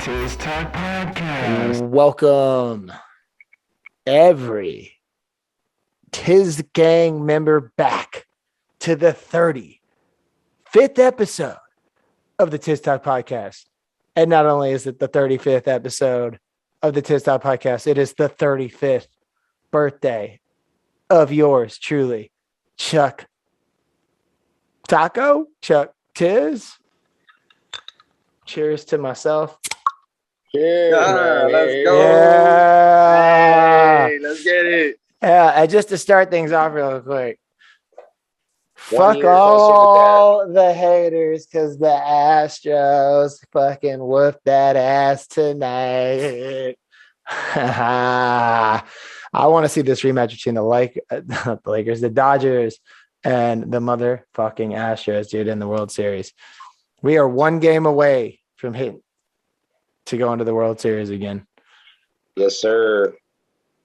Tiz Talk Podcast. Welcome every Tiz Gang member back to the 35th episode of the Tiz Talk Podcast. And not only is it the 35th episode of the Tiz Talk Podcast, it is the 35th birthday of yours truly, Chuck Tiz. Cheers to myself. Cheers, let's go. Yeah. Hey, let's get it. Yeah, and just to start things off real quick. 1 Fuck year all the haters because the Astros fucking whooped that ass tonight. I want to see this rematch between the Dodgers and the motherfucking Astros, dude, in the World Series. We are one game away from hitting to go into the World Series again. Yes, sir.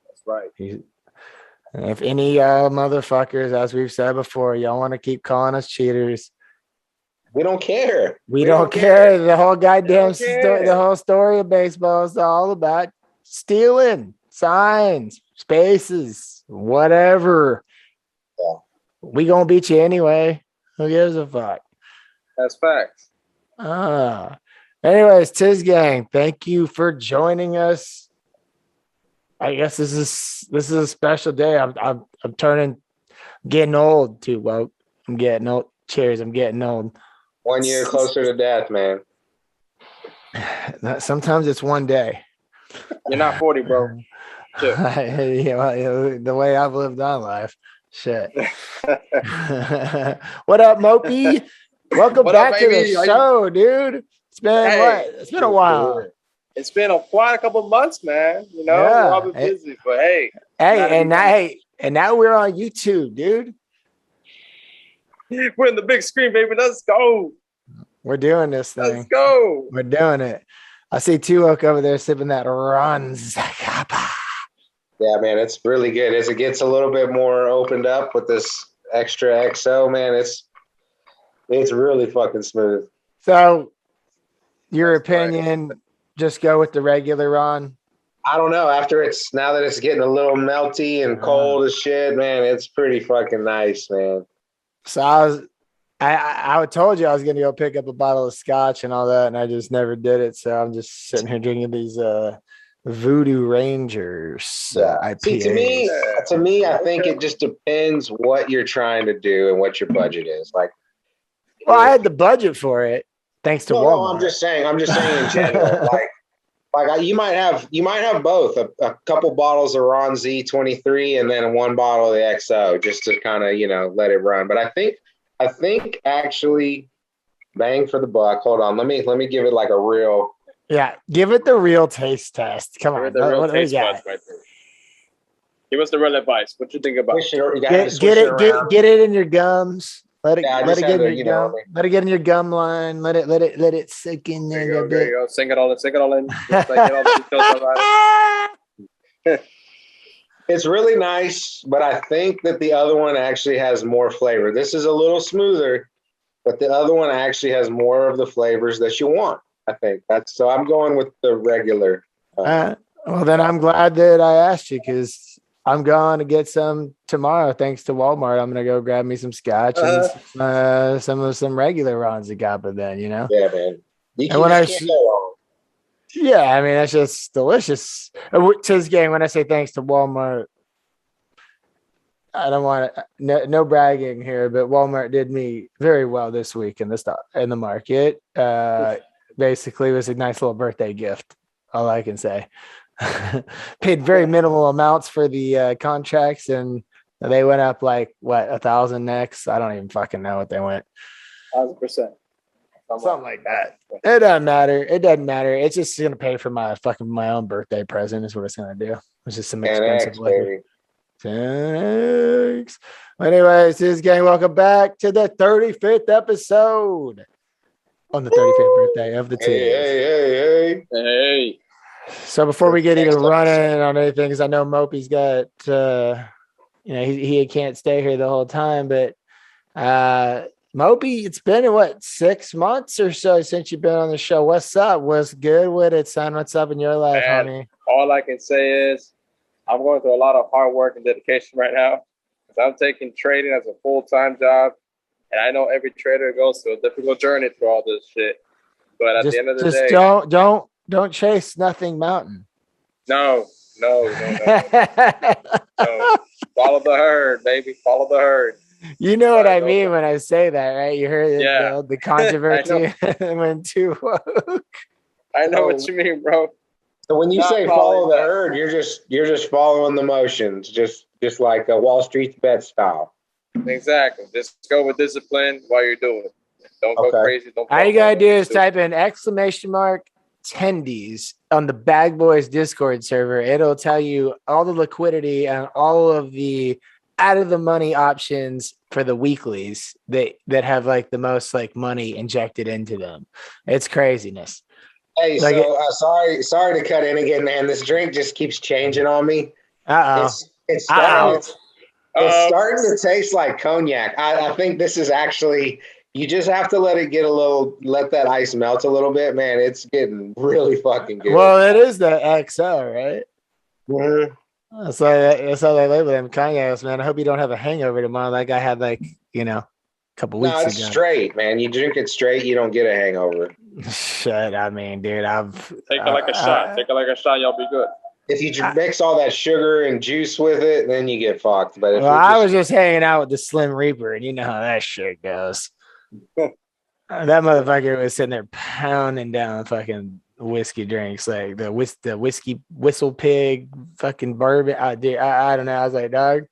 That's right. If any motherfuckers, as we've said before, y'all want to keep calling us cheaters, We don't care. we don't care. The whole goddamn care. the whole story of baseball is all about stealing signs, spaces, whatever. Yeah. We gonna beat you anyway. Who gives a fuck? That's facts. Anyways, Tiz Gang, thank you for joining us. I guess this is a special day. I'm getting old too. Well, I'm getting old. Cheers, I'm getting old. 1 year closer to death, man. Sometimes it's one day. You're not 40, bro. Shit. The way I've lived on life. Shit. What up, Mopey? Welcome What up, back to baby? the show, dude. It's been Hey. It's been a while. It's been quite a couple months, man. You know, Yeah. we're all been busy, but hey, And now we're on YouTube, dude. we're in the big screen, baby. Let's go. We're doing this Let's thing. go. We're doing it. I see Tuok over there sipping that Ron Zacapa. Yeah, man, it's really good. As it gets a little bit more opened up with this extra XO, man, it's really fucking smooth. So, your That's right. opinion, just go with the regular Ron. I don't know. Now that it's getting a little melty and cold as shit, man, it's pretty fucking nice, man. So I told you I was going to go pick up a bottle of scotch and all that, and I just never did it. So I'm just sitting here drinking these Voodoo Rangers IPAs. See, to me, I think it just depends what you're trying to do and what your budget is. Like, Well, I had the budget for it, thanks to no, Walmart. I'm just saying in general. You might have both a couple bottles of Ron Z23 and then one bottle of the XO just to kind of let it run. But I think actually bang for the buck. Hold on, let me give it like a real. Yeah, give it the real taste test. Come on, The real what do we taste got? buds right there. Give us the real advice. What you think about? You gotta Get switch it, around. get it in your gums. Let it Yeah, I let just it get had in to, your gum. Let it get in your gum line. Let it sink in There there you a go. little There bit. you go. Sing it all in. Just like, get all the details about it. It's really nice, but I think that the other one actually has more flavor. This is a little smoother, but the other one actually has more of the flavors that you want. I think so. I'm going with the regular. Well, then I'm glad that I asked you because I'm going to get some tomorrow. Thanks to Walmart, I'm going to go grab me some scotch and some regular Ron Zacapa. Then Yeah, man. You And when I can't go wrong. yeah, I mean that's just delicious. Tiz Gang, when I say thanks to Walmart, I don't want no bragging here, but Walmart did me very well this week in the market. Basically, it was a nice little birthday gift. All I can say. Paid very minimal amounts for the contracts, and they went up like what 1,000 next. I don't even fucking know what they went. 1,000%. Something like that. It doesn't matter. It's just gonna pay for my own birthday present. Is what it's gonna do. It's just some expensive liquor. Baby. Thanks. Anyways, this gang, welcome back to the 35th episode on the 35th birthday of the Tiz. Hey. Hey. So before we get Next even running on anything, because I know Mopey's got, he can't stay here the whole time, but Moby, it's been what 6 months or so since you've been on the show. What's up? What's good with it, son? What's up in your life, Man, homie? all I can say is I'm going through a lot of hard work and dedication right now. 'Cause I'm taking trading as a full-time job, and I know every trader goes through a difficult journey through all this shit. But at the end of the day, don't chase nothing mountain. no. Follow the herd, baby. Follow the herd. You know what I Sorry, mean when I say that, right? You heard Yeah. the controversy when too woke. I know what you mean, bro. So when you Not say following follow the that. herd, you're just following the motions, just like a Wall Street's bet style. Exactly. Just go with discipline while you're doing it. Don't go Okay. crazy. Don't. All you follow gotta do is stupid. type in !tendies on the Bag Boys Discord server. It'll tell you all the liquidity and all of the out of the money options for the weeklies that have like the most like money injected into them. It's craziness. Hey, Like so sorry to cut in again, man. This drink just keeps changing on me. It's starting to, it's starting to taste like cognac. I think this is actually, you just have to let that ice melt a little bit, man. It's getting really fucking good. Well, it is the XO, right? Mhm. That's how they label them cognacs, man. I hope you don't have a hangover tomorrow like I had like, a couple No, weeks it's ago. straight, man. You drink it straight, you don't get a hangover. Shit, I mean, dude, Take it like a shot. Take it like a shot. Y'all be good. If you mix all that sugar and juice with it, then you get fucked. But if Well, you're I was just hanging out with the Slim Reaper, and you know how that shit goes. That motherfucker was sitting there pounding down fucking whiskey drinks, like the whiskey whistle pig, fucking bourbon. I don't know. I was like, dog,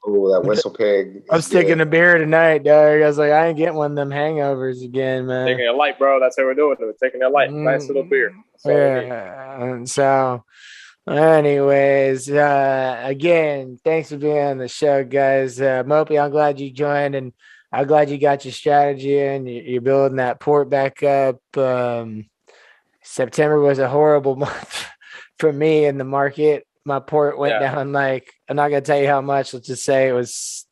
oh, that whistle pig. I'm sticking a beer tonight, dog. I was like, I ain't getting one of them hangovers again, man. Taking it light, bro. That's how we're doing it. We're taking it light. Nice little beer. That's all we need. Yeah. And so, anyways, again, thanks for being on the show, guys. Mopey, I'm glad you joined, and I'm glad you got your strategy and you're building that port back up. September was a horrible month for me in the market. My port went down like, I'm not gonna tell you how much. Let's just say it was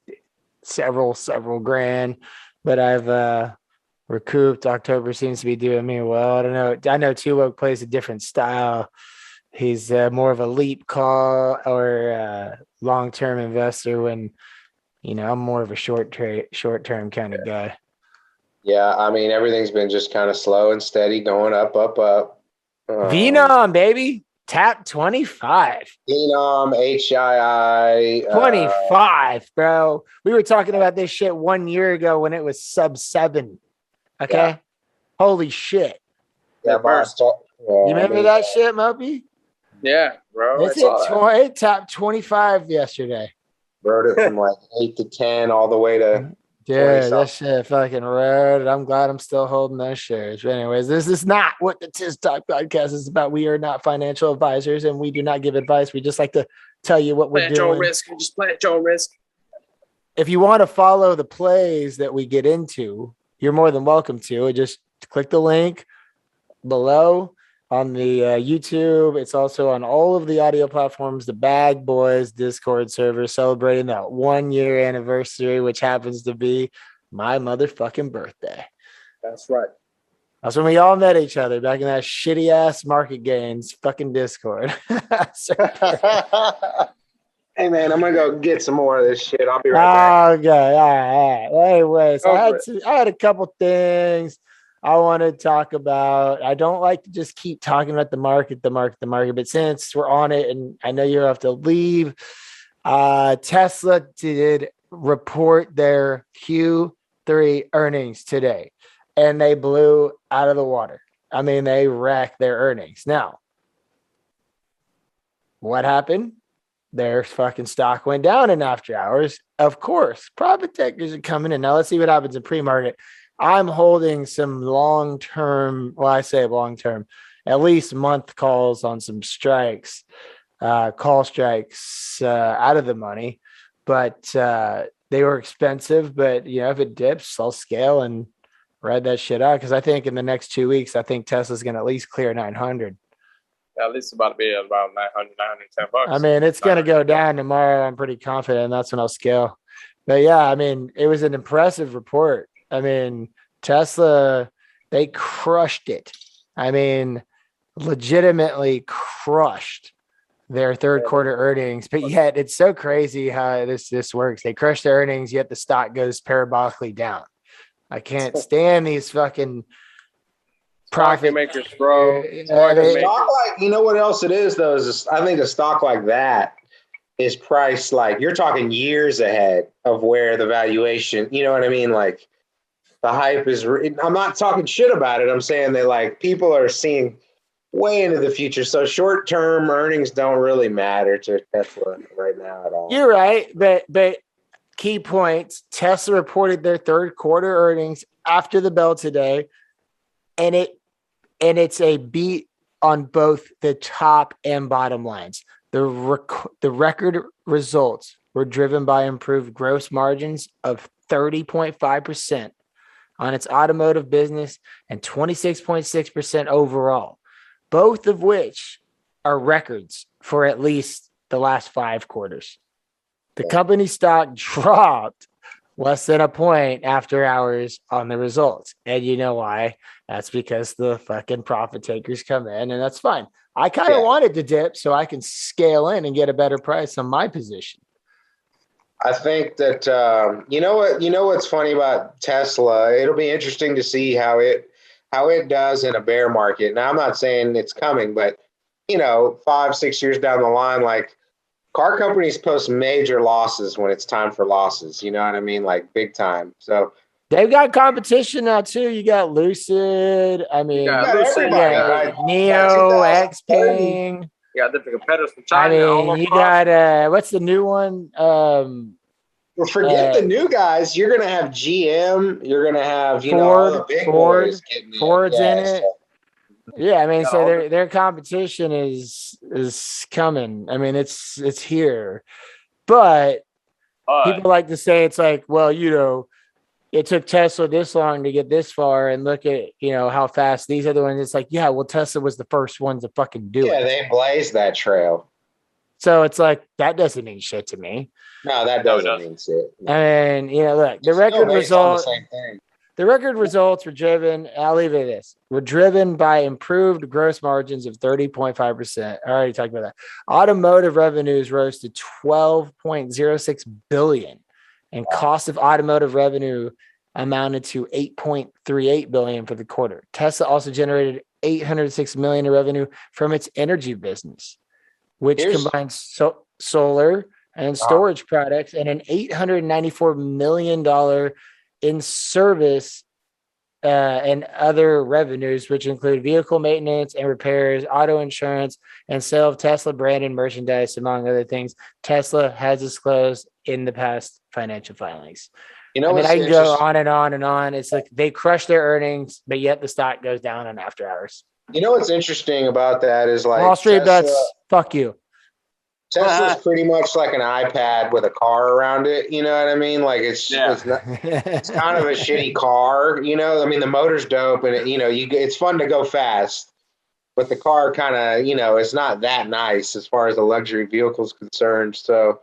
several grand, but I've recouped. October seems to be doing me well. I don't know. I know Two Woke plays a different style. He's more of a leap call or long-term investor when, I'm more of a short-term kind of guy. Yeah, I mean, everything's been just kind of slow and steady, going up. Venom, baby. Tap 25. Venom, HII. 25, bro. We were talking about this shit 1 year ago when it was sub 7. Okay. Yeah. Holy shit. Yeah, You remember that shit, Mopey? Yeah, bro. It tapped 25 yesterday. Rode it from like 8 to 10 all the way to. Dude, that shit fucking rode. I'm glad I'm still holding those shares. But anyways, this is not what the Tiz Talk podcast is about. We are not financial advisors and we do not give advice. We just like to tell you what we're doing. Play at your risk. Just play at your risk. If you want to follow the plays that we get into, you're more than welcome to. Just click the link below on the YouTube. It's also on all of the audio platforms. The Bag Boys Discord server celebrating that 1 year anniversary, which happens to be my motherfucking birthday. That's right. That's when we all met each other back in that shitty ass Market Gains fucking Discord. Hey man, I'm gonna go get some more of this shit. I'll be right back. Okay, all right. Well, anyways, I had a couple things I want to talk about. I don't like to just keep talking about the market, but since we're on it and I know you have to leave, Tesla did report their Q3 earnings today and they blew out of the water. I mean, they wrecked their earnings. Now, what happened? Their fucking stock went down in after hours. Of course, profit takers are coming in. Now let's see what happens in pre-market. I'm holding some long-term, well, I say long-term, at least month calls on some strikes, call strikes out of the money, but they were expensive. But, if it dips, I'll scale and ride that shit out. Because I think in the next 2 weeks, I think Tesla's going to at least clear 900. At least about to be about 900, 910 bucks. I mean, it's going to go down tomorrow. I'm pretty confident. And that's when I'll scale. But yeah, I mean, it was an impressive report. I mean, Tesla, they crushed it. I mean, legitimately crushed their third quarter earnings, but yet it's so crazy how this works. They crush their earnings, yet the stock goes parabolically down. I can't stand these fucking profit makers, bro. Stock like, you know what else it is though? I think a stock like that is priced like you're talking years ahead of where the valuation, you know what I mean? Like the hype is, I'm not talking shit about it. I'm saying that like people are seeing way into the future. So short-term earnings don't really matter to Tesla right now at all. You're right. But key points, Tesla reported their third quarter earnings after the bell today. And it's a beat on both the top and bottom lines. The record results were driven by improved gross margins of 30.5% on its automotive business and 26.6% overall, both of which are records for at least the last 5 quarters. The company stock dropped less than a point after hours on the results. And you know why? That's because the fucking profit takers come in, and that's fine. I kind of wanted to dip so I can scale in and get a better price on my position. I think that you know what's funny about Tesla. It'll be interesting to see how it does in a bear market. Now I'm not saying it's coming, but 5-6 years down the line, like car companies post major losses when it's time for losses. You know what I mean? Like big time. So they've got competition now too. You got Lucid. I mean, right? Neo, Xpeng. You got different competitors from China. I mean, you got what's the new one? Well, forget the new guys. You're gonna have GM. You're gonna have Ford, all the big boys getting Ford's in it. So. Yeah, I mean, so their competition is coming. I mean, it's here, but people like to say it's like, well, it took Tesla this long to get this far, and look at how fast these other ones. It's like, yeah, well, Tesla was the first ones to fucking do it. Yeah, they blazed that trail. So it's like that doesn't mean shit to me. No, that doesn't mean shit. No. And look, the record results. The record results were driven. I'll leave it at this. Were driven by improved gross margins of 30.5%. I already talked about that. Automotive revenues rose to $12.06 billion, and cost of automotive revenue amounted to $8.38 billion for the quarter. Tesla also generated $806 million in revenue from its energy business, which combines solar and storage products, and an $894 million in service and other revenues, which include vehicle maintenance and repairs, auto insurance, and sale of Tesla branded merchandise, among other things. Tesla has disclosed in the past financial filings. I can go on and on and on. It's like they crush their earnings, but yet the stock goes down on after hours. You know what's interesting about that is like Wall Street bets. Fuck you. Tesla's pretty much like an iPad with a car around it. You know what I mean? Like it's kind of a shitty car. I mean the motor's dope, and it's fun to go fast, but the car kind of it's not that nice as far as the luxury vehicle is concerned. So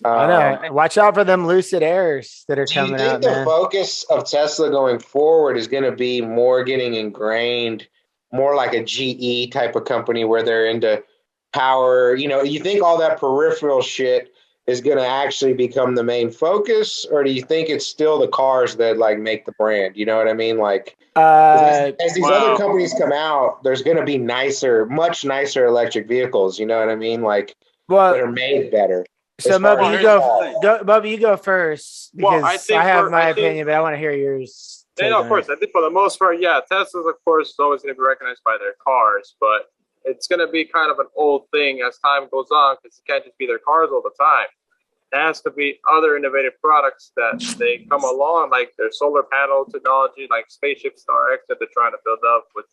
I know. Watch out for them Lucid Airs that are coming out. Do you think the focus of Tesla going forward is going to be more getting ingrained, more like a GE type of company where they're into power? You think all that peripheral shit is going to actually become the main focus, or do you think it's still the cars that like make the brand? You know what I mean? Like as these other companies come out, there's going to be much nicer electric vehicles. You know what I mean? Like that are made better. So Moby, you go first because I have my opinion, but I want to hear yours. Of course. I think for the most part, Tesla's of course is always going to be recognized by their cars, but it's going to be kind of an old thing as time goes on because it can't just be their cars all the time. It has to be other innovative products that they come along, like their solar panel technology, like Spaceship Star X that they're trying to build up with,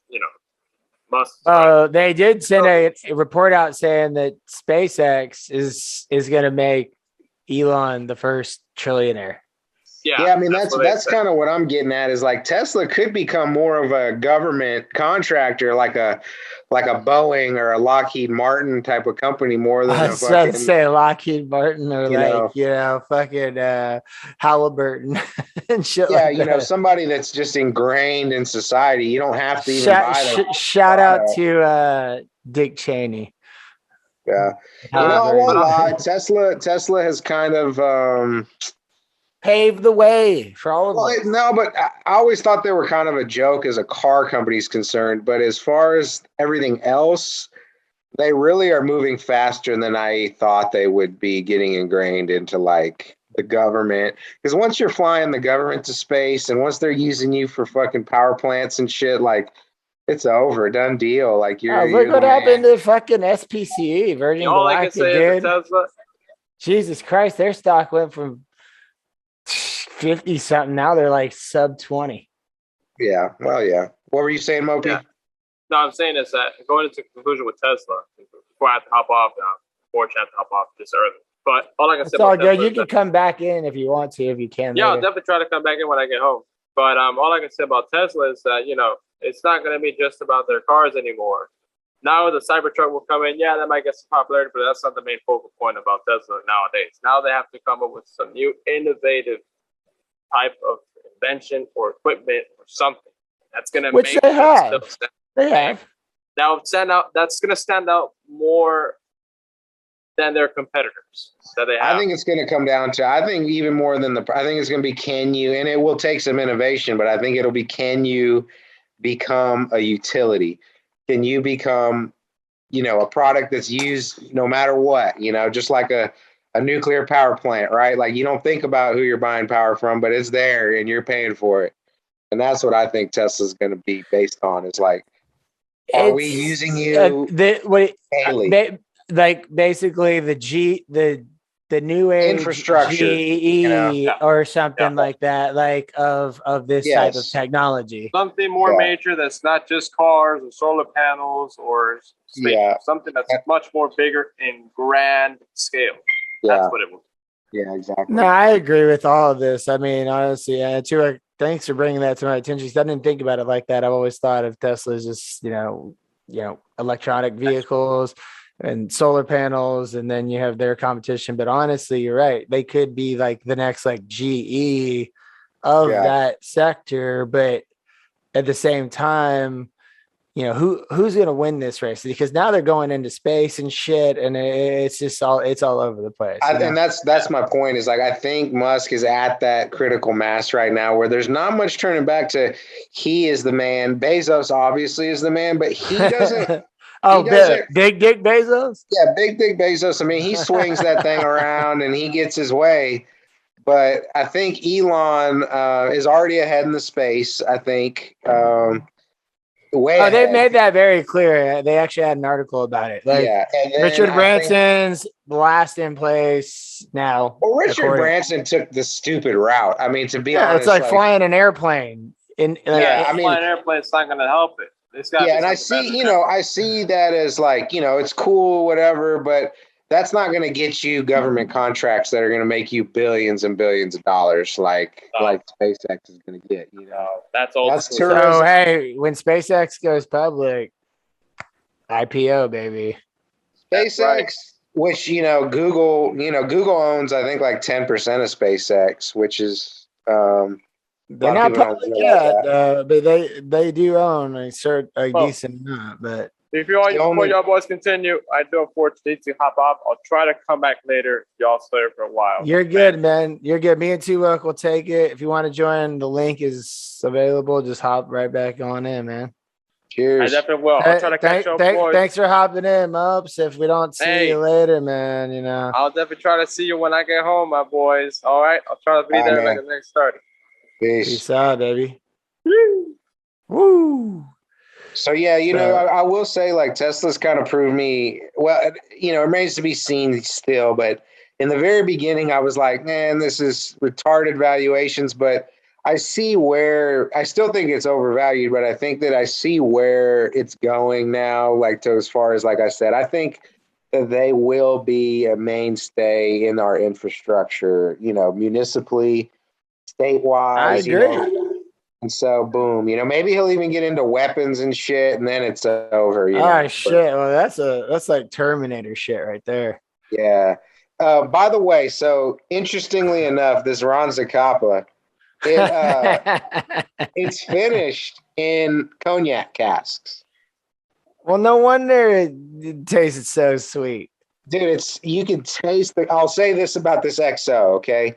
Musk. They did send a report out saying that SpaceX is going to make Elon the first trillionaire. Yeah, I mean that's what they said. kind of what I'm getting at is like Tesla could become more of a government contractor, like a Boeing or a Lockheed Martin type of company, more than I a was about to fucking say Lockheed Martin or you know. fucking Halliburton and shit Yeah, like that. somebody that's just ingrained in society. You don't have to even buy their Shout out product. to Dick Cheney. Yeah, I Halliburton. won't lie. Tesla has kind of Paved the way for all of well, us. no, but I always thought they were kind of a joke as a car company is concerned. But as far as everything else, they really are moving faster than I thought they would be, getting ingrained into like the government. Because once you're flying the government to space and once they're using you for fucking power plants and shit, like it's over, done deal. Like Look you're what the happened man. to fucking SPCE, Virgin All I can Galactic, say is dude. that Tesla. Jesus Christ, their stock went from 50 something. Now they're like sub 20. Yeah. Well, yeah. What were you saying, Mopey? Yeah. No, I'm saying is that going into conclusion with Tesla before I have to hop off now. Fortunately, I have to hop off this early. But all I can say It's all about good. Tesla You is can that, come back in if you want to, if you can. yeah, I'll later. definitely try to come back in when I get home. But all I can say about Tesla is that it's not going to be just about their cars anymore. Now the Cybertruck will come in. Yeah, that might get some popularity, but that's not the main focal point about Tesla nowadays. Now they have to come up with some new innovative type of invention or equipment or something that's going to Which make they them have. still stand. They have. Now stand out. That's going to stand out more than their competitors that they have. I think it's going to come down to, I think even more than I think it's going to be, can you, and it will take some innovation, but I think it'll be, can you become a utility? Can you become, a product that's used no matter what, just like a nuclear power plant, right? Like you don't think about who you're buying power from, but it's there and you're paying for it. And that's what I think Tesla's going to be based on. Is like, are we using you daily? Like basically the new age Infrastructure, GE or something like that, like of this type of technology. Something more major that's not just cars or solar panels or something that's much more bigger in grand scale. That's what it will be. Yeah, exactly. No, I agree with all of this. I mean, honestly, thanks for bringing that to my attention. I didn't think about it like that. I've always thought of Tesla as just, electronic vehicles and solar panels, and then you have their competition. But honestly, you're right. They could be like the next like GE of that sector. But at the same time, who's going to win this race? Because now they're going into space and shit, and it's all over the place. And that's my point. Is like I think Musk is at that critical mass right now where there's not much turning back to. He is the man. Bezos obviously is the man, but he doesn't. Big Dick Bezos. Yeah, Big Dick Bezos. I mean, he swings that thing around and he gets his way. But I think Elon is already ahead in the space. I think. They made that very clear. They actually had an article about it. Like, and Richard Branson's last in place now. Well, Richard Branson took the stupid route. I mean, to be honest, it's like flying an airplane. Flying an airplane is not going to help it. And I see, I see that as like, it's cool, whatever, but that's not going to get you government contracts that are going to make you billions and billions of dollars like SpaceX is going to get, That's all. So, hey, when SpaceX goes public, IPO, baby. SpaceX, which, Google owns, I think, like 10% of SpaceX, which is, they're not public yet, but they do own a decent amount, but. Before y'all boys continue, I do unfortunately need to hop off. I'll try to come back later. Y'all stay for a while. You're good, man. You're good. Me and T-Luck will take it. If you want to join, the link is available. Just hop right back on in, man. Cheers. I definitely will. I'll try to catch y'all boys. Thanks for hopping in, Mops. If we don't see you later, man, I'll definitely try to see you when I get home, my boys. All right? I'll try to be there like the next 30. Peace out, baby. Woo. So, yeah, I will say, like, Tesla's kind of proved me, well, it remains to be seen still, but in the very beginning, I was like, man, this is retarded valuations, but I see where, I still think it's overvalued, but I think that I see where it's going now, like, to as far as, like I said, I think that they will be a mainstay in our infrastructure, municipally, state wise. I agree. And so, boom, maybe he'll even get into weapons and shit, and then it's over. Shit. Well, that's like Terminator shit right there. Yeah. By the way, so interestingly enough, this Ron Zacapa, it's finished in cognac casks. Well, no wonder it tasted so sweet. Dude, you can taste I'll say this about this XO, okay?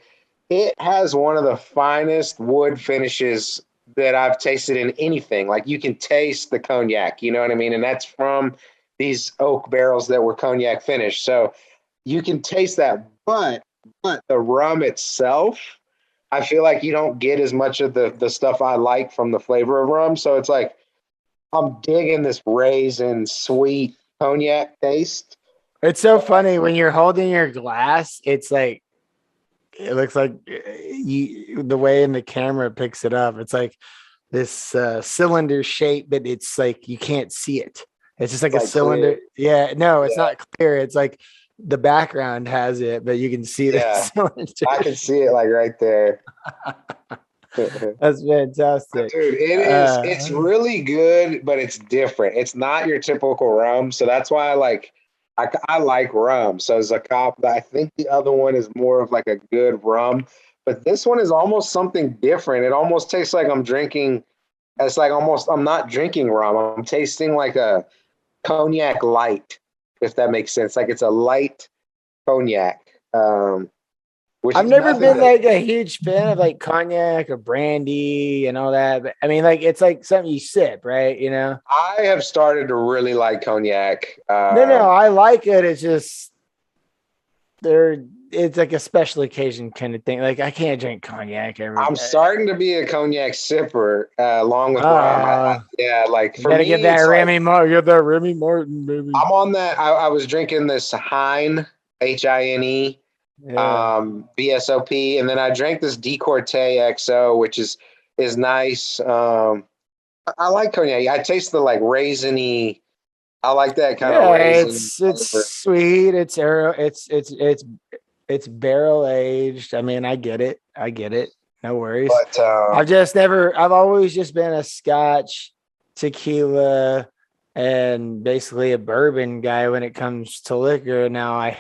It has one of the finest wood finishes that I've tasted in anything. Like, you can taste the cognac, you know what I mean? And that's from these oak barrels that were cognac finished. So you can taste that, but the rum itself, I feel like you don't get as much of the stuff I like from the flavor of rum. So it's like, I'm digging this raisin sweet cognac taste. It's so funny when you're holding your glass. It's like, it looks like the way in the camera picks it up. It's like this cylinder shape, but it's like you can't see it. It's just like a cylinder. Clear. Yeah, no, it's not clear. It's like the background has it, but you can see the cylinder. I can see it like right there. That's fantastic, dude. It is. It's really good, but it's different. It's not your typical rum, so that's why I like rum. So Zacapa, I think the other one is more of like a good rum, but this one is almost something different. It almost tastes like I'm drinking. It's like I'm not drinking rum. I'm tasting like a cognac light, if that makes sense. Like, it's a light cognac. I've never been like a huge fan of like cognac or brandy and all that. But I mean, like, it's like something you sip, right? I have started to really like cognac. No, I like it. It's just it's like a special occasion kind of thing. Like, I can't drink cognac every day. I'm starting to be a cognac sipper, along with rum. Like, you gotta get that Remy Martin. Get that Remy Martin, baby. I'm on that. I was drinking this Hine, Hine. BSOP, and then I drank this Decorte XO, which is nice. I like cognac. I taste the like raisiny. I like that kind of raisin. It's sweet. It's barrel aged. I mean, I get it. No worries. But I've always just been a Scotch, tequila, and basically a bourbon guy when it comes to liquor. Now I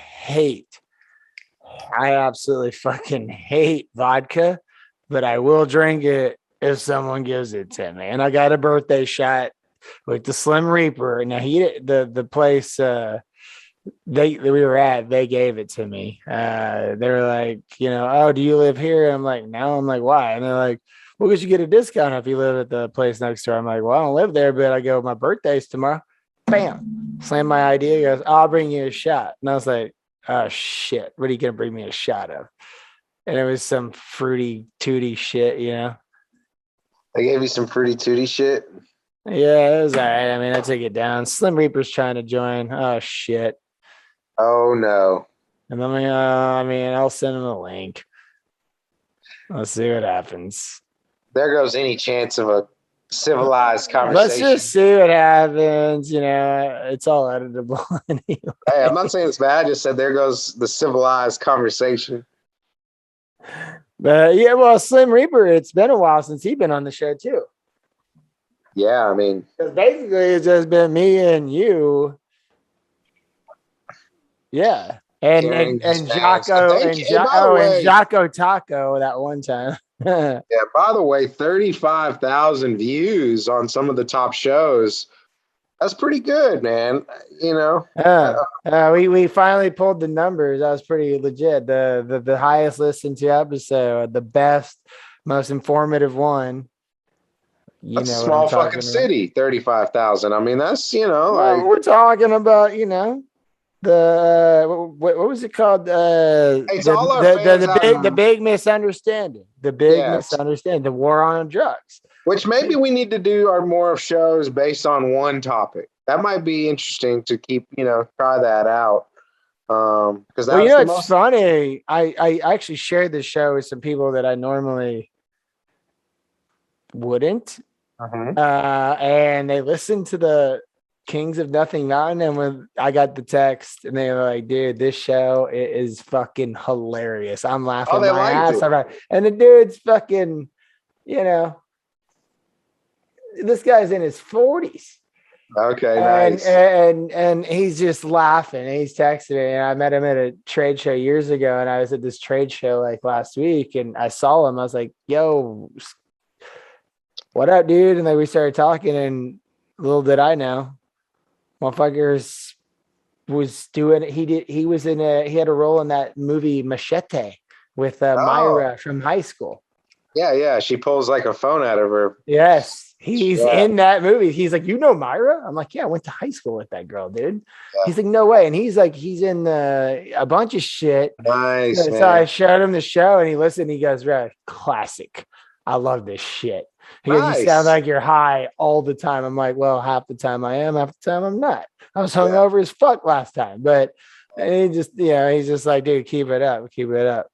absolutely fucking hate vodka, but I will drink it if someone gives it to me. And I got a birthday shot with the Slim Reaper. Now the place we were at, they gave it to me. They were like, oh, do you live here? And I'm like, no. I'm like, why? And they're like, well, because you get a discount if you live at the place next door. I'm like, well, I don't live there, but I go, my birthday's tomorrow. Bam, slam my ID. He goes, I'll bring you a shot. And I was like, oh shit, what are you gonna bring me a shot of? And it was some fruity tooty shit. They gave you some fruity tooty shit. Yeah, it was all right. I mean, I took it down. Slim Reaper's trying to join. Oh shit. Oh no. And then I'll send him a link. Let's see what happens. There goes any chance of a civilized conversation. Let's just see what happens. It's all editable anyway. Hey, I'm not saying it's bad. I just said there goes the civilized conversation. But yeah, well, Slim Reaper, it's been a while since he's been on the show too. Yeah, I mean, because basically it's just been me and you. Yeah, and Jocko and Jocko Taco that one time. Yeah, by the way, 35,000 views on some of the top shows. That's pretty good, man. We finally pulled the numbers. That was pretty legit. The highest listened to episode, the best, most informative one. That's a small fucking city, 35,000. I mean, that's, we're talking about, what was it called? It's all our fans the big misunderstanding. The big misunderstanding. The war on drugs. Which maybe we need to do more of shows based on one topic. That might be interesting to keep, try that out. Because it's funny. I actually shared this show with some people that I normally wouldn't. And they listened to Kings of Nothing Mountain, and when I got the text, and they were like, "Dude, this show is fucking hilarious." I'm laughing they my liked ass it. off. And the dude's fucking, you know, this guy's in his 40s. Okay, And, nice. and he's just laughing. And he's texting me. And I met him at a trade show years ago. And I was at this trade show like last week, and I saw him. I was like, "Yo, what up, dude?" And then we started talking, and little did I know, motherfuckers was doing. He was in he had a role in that movie Machete with Myra from high school. Yeah. She pulls like a phone out of her. Yes, he's Yeah. in that movie. He's like, "You know Myra?" I'm like, "Yeah, I went to high school with that girl, dude." Yeah. He's like, "No way." And he's like, he's in a bunch of shit. Nice, So man. I showed him the show, and he listened. He goes, "Right, classic. I love this shit." He goes, "You sound Nice. like you're high all the time." I'm like, "Well, half the time I am, half the time I'm not. I was hungover as fuck last time." But he just, he's just like, "Dude, keep it up, keep it up."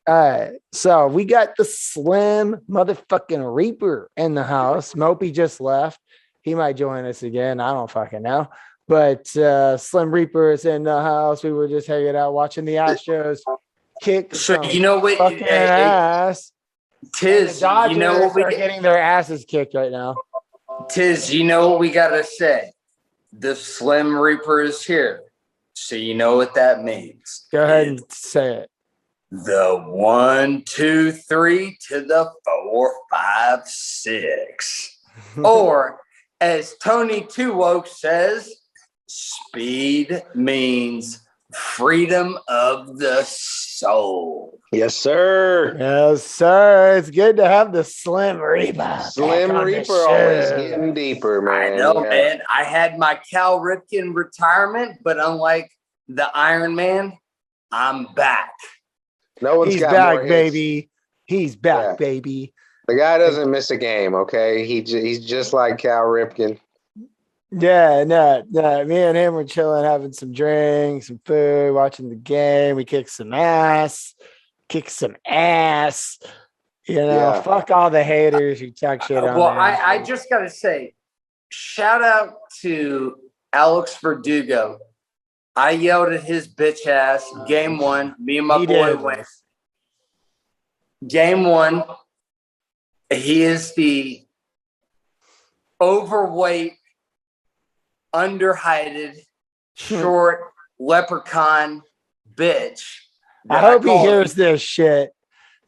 All right, so we got the Slim motherfucking Reaper in the house. Mopey just left. He might join us again. I don't fucking know. But Slim Reaper is in the house. We were just hanging out watching the Astros kick So some you know what, fucking ass. And the Tiz, Dodgers you know what we are getting their asses kicked right now. Tiz, you know what we gotta say. The Slim Reaper is here. So you know what that means. Go ahead and say it. The 1, 2, 3 to the 4, 5, 6. Or as Tony Two Woke says, speed means freedom of the soul. Yes, sir. Yes, sir. It's good to have the Slim Reaper. Slim back on the Reaper always show. getting deeper, man. I know, Yeah. man. I had my Cal Ripken retirement, but unlike the Iron Man, I'm back. No one's He's got back, more hits. baby. He's back, Yeah. baby. The guy doesn't miss a game, okay? He's just like Cal Ripken. Yeah, no. Me and him were chilling, having some drinks, some food, watching the game. We kicked some ass. Yeah. Fuck all the haters who talk shit on Well, the I Astros. just got to say, shout out to Alex Verdugo. I yelled at his bitch ass. Game 1, me and my He boy did. went. Game 1, he is the overweight, underheighted, short leprechaun bitch. I that hope he call him. hears this shit.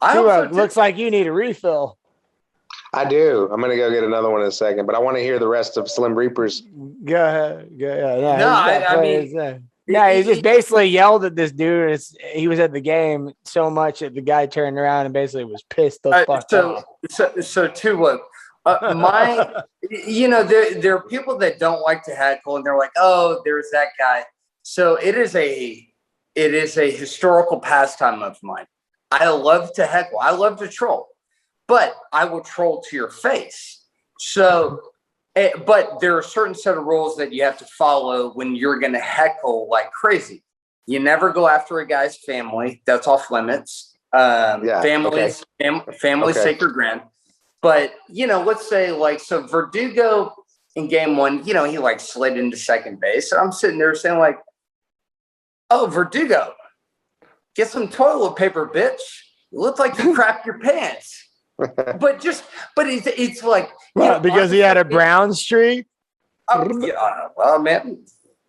I hope so, Tua, too. looks like you need a refill. I do. I'm gonna go get another one in a second, but I want to hear the rest of Slim Reaper's. Go ahead. No, He just basically yelled at this dude. He was at the game so much that the guy turned around and basically was pissed the fuck off. So too what? There are people that don't like to heckle, and they're like, "Oh, there's that guy." So it is a historical pastime of mine. I love to heckle. I love to troll, but I will troll to your face. So, but there are a certain set of rules that you have to follow when you're going to heckle like crazy. You never go after a guy's family. That's off limits. Families, family Okay. sacred ground. But, let's say so Verdugo in game 1, he like slid into second base. So I'm sitting there saying like, "Oh, Verdugo, get some toilet paper, bitch. You look like you crapped your pants." But it's like, Because he had a brown streak. Well, man,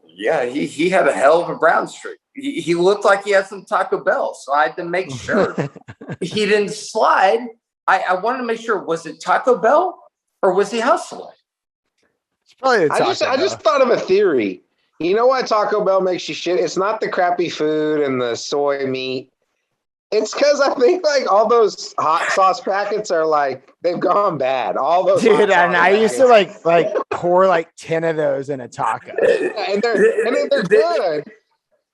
yeah, he had a hell of a brown streak. He looked like he had some Taco Bell, so I had to make sure he didn't slide. I wanted to make sure, was it Taco Bell or was he hustling? It's probably the I just Taco Bell. thought of a theory. You know why Taco Bell makes you shit? It's not the crappy food and the soy meat. It's because I think like all those hot sauce packets are like they've gone bad. All those hot Dude, and sauce I used to packets. like pour like 10 of those in a taco. and they're good.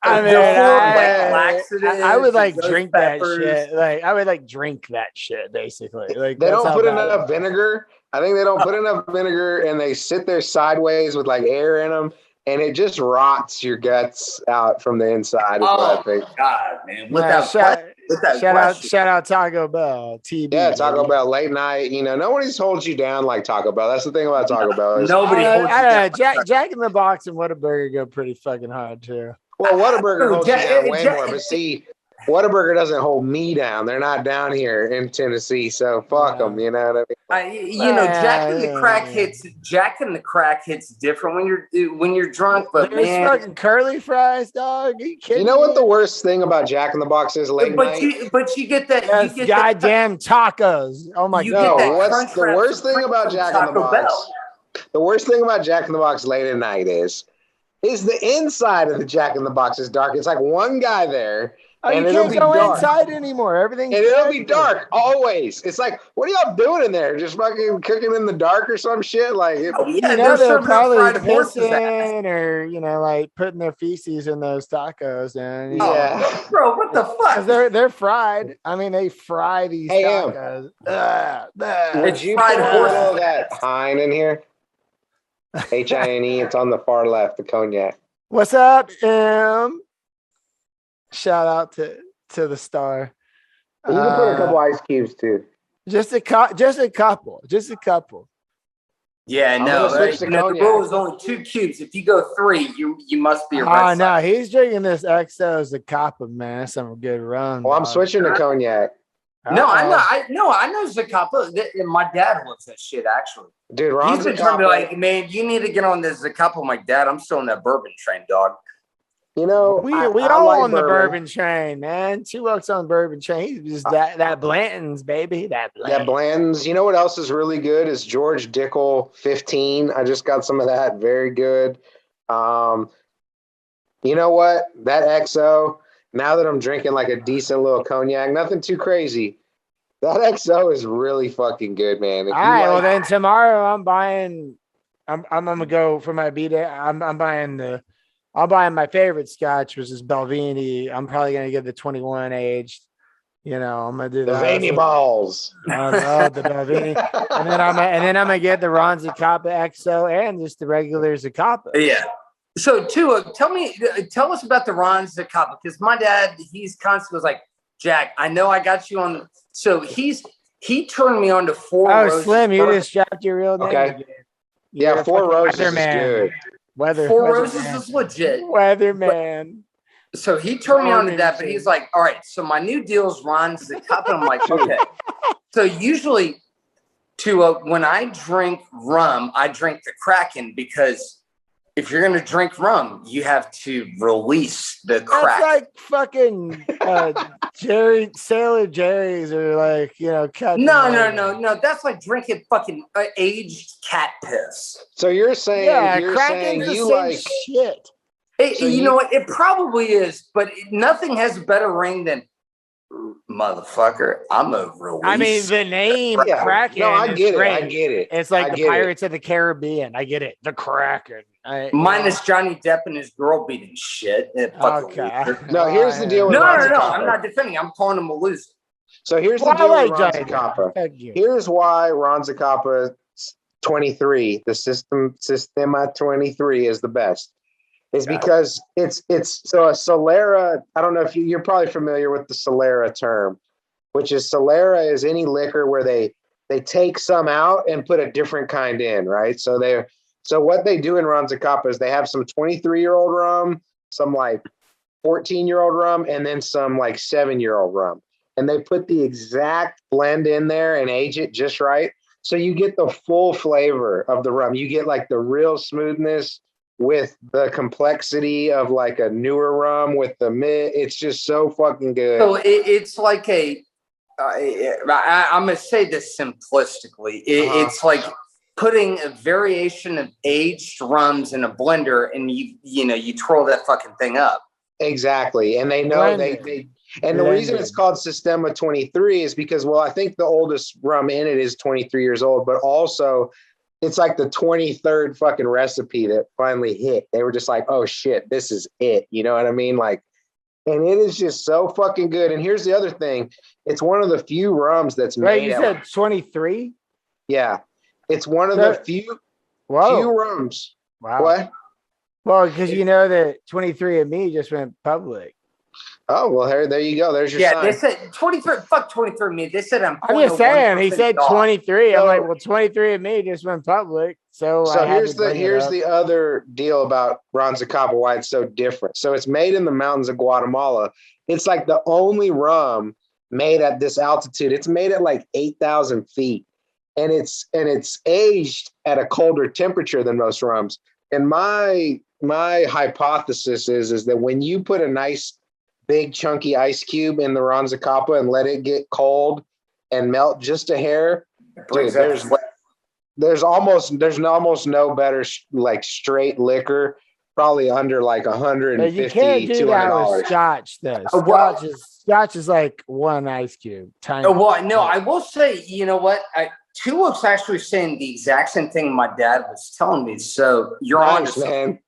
I mean, They're full of, I laxatives would like and ghost drink peppers. that shit. Like I would like drink that shit basically. Like They that's don't how put bad it enough is. vinegar. I think they don't put enough vinegar, and they sit there sideways with like air in them, and it just rots your guts out from the inside. Is what I think. God, man. Man, with that Shout out, question. shout out Taco Bell. TB. Yeah, Taco baby. Bell late night. You know, nobody's holds you down like Taco Bell. That's the thing about Taco Bell. Is, Nobody holds you I don't know. down. Jack in the Box and Whataburger go pretty fucking hard too. well, Whataburger holds you down way Jack- more. But see, Whataburger doesn't hold me down. They're not down here in Tennessee, so fuck them. You know what I mean? Jack and the crack hits. Jack and the crack hits different when you're drunk. But There's man, fucking curly fries, dog. Are you kidding You know me? what the worst thing about Jack in the Box is late but night? you get that. Yes, You get goddamn tacos. Oh my You god. get that No, what's crunch the wrap worst thing supreme about from Jack in the Taco Box? Bell. The worst thing about Jack in the Box late at night is the inside of the Jack in the Box is dark. It's like one guy there, Oh, you and it'll can't be go dark. inside anymore. Everything's And it'll be dark. dark always. It's like, what are y'all doing in there? Just fucking cooking in the dark or some shit? Like, Oh, yeah, You know they're they're serving up probably fried horses ass. pissing or like putting their feces in those tacos, and yeah. Bro, what the fuck? because they're fried. I mean, they fry these Hey, Em. tacos. Ugh, ugh. Would It's you fried put a horse. little of that Hine in here? Hine. It's on the far left, the cognac. What's up, Em? Shout out to the star. You can put a couple ice cubes too. Just a couple. Yeah, I'm no. gonna switch to The cognac. rule is only 2 cubes. If you go 3, you must be a Oh red no, he's drinking this XO Zacapa, man. That's some good run. Well, I'm dog. switching to cognac. No, I Uh-oh. know. I know Zacapa. My dad loves that shit. Actually, Dude, Ron he's been trying to be Zacapa, like, man, you need to get on this Zacapa. My dad, I'm still on that bourbon train, dog. you know, We I all like on the bourbon train, man. $2 on bourbon train. He's just that Blanton's, baby. That That Blanton. Bland's. You know what else is really good is George Dickel 15. I just got some of that. Very good. You know what? That XO, now that I'm drinking like a decent little cognac, nothing too crazy. That XO is really fucking good, man. If All you right, well like- then tomorrow I'm buying. I'm gonna go for my B day. I'm buying my favorite scotch, which is Belvini. I'm probably gonna get the 21 aged. I'm gonna do the that. veiny balls. I love the Belvini, and then I'm gonna get the Ron Zacapa XO and just the regular Zacapa. Yeah. So, Tua, tell us about the Ron Zacapa, because my dad, he's constantly was like, Jack, I know I got you on. So he turned me on to Four Oh, Roses. Slim, you bourbon. just dropped your real name. Okay. again. Yeah, You're a Four fucking Roses is weatherman. good. Four Roses weatherman. is legit. Weatherman. So he turned me on to Bourbon that, but shit. he's like, all right, so my new deal is Ron Zacapa. I'm like, okay. So usually, when I drink rum, I drink the Kraken, because if you're going to drink rum, you have to release the That's crack. like fucking Sailor Jerry's or Captain No. That's like drinking fucking aged cat piss. So you're saying Yeah, you're Kraken's saying the you same like shit. So You know what? It probably is, but nothing has a better ring than motherfucker. I'm a release. I mean, the name Yeah. Kraken. No, I is get it. great. I get it. It's like I the get it. Pirates of the Caribbean. I get it. The Kraken. minus Johnny Depp and his girl beating shit. That fucking Okay. loser. No, here's the deal with No. Ron Zacapa. I'm not defending. I'm calling him a loser. So here's the Well, I deal like with Ron Johnny Zacapa. Depp. Thank you. Here's why Ron Zacapa 23, the Sistema 23 is the best. Is Got it. because it's so a Solera. I don't know if you're probably familiar with the Solera term, which is Solera is any liquor where they take some out and put a different kind in, right? So what they do in Ron Zacapa is they have some 23-year-old rum, some like 14-year-old rum, and then some like 7-year-old rum. And they put the exact blend in there and age it just right. So you get the full flavor of the rum. You get like the real smoothness with the complexity of like a newer rum with the mid. It's just so fucking good. So it's like I'm going to say this simplistically. It's like putting a variation of aged rums in a blender, and you twirl that fucking thing up. Exactly. And they know Blended. and the reason it's Blended. called Sistema 23 is because, well, I think the oldest rum in it is 23 years old, but also it's like the 23rd fucking recipe that finally hit. They were just like, oh shit, this is it. You know what I mean? Like, and it is just so fucking good. And here's the other thing. It's one of the few rums that's Wait, made you out. said 23? Yeah. It's one of the few Whoa. rums. Wow. What? Well, because you know that 23andMe just went public. Oh well, there you go. There's your Yeah, sign. they said 23. Fuck 23andMe. They said I'm. I'm just saying. He 0.01% said off. 23. I'm So- like, well, 23 and me just went public. So I had here's to bring it here's up. the other deal about Ron Zacapa, why it's so different. So it's made in the mountains of Guatemala. It's like the only rum made at this altitude. It's made at like 8,000 feet, and it's aged at a colder temperature than most rums. And my hypothesis is that when you put a nice big chunky ice cube in the Ron Zacapa and let it get cold and melt just a hair, dude, there's almost no better like straight liquor, probably under like But you $150, can't do that $200. with Scotch, though. Well- Scotch is like one ice cube. Tiny. Oh, well, no, I will say, you know what? Tulip's actually saying the exact same thing my dad was telling me. So you're on Nice, to something. man.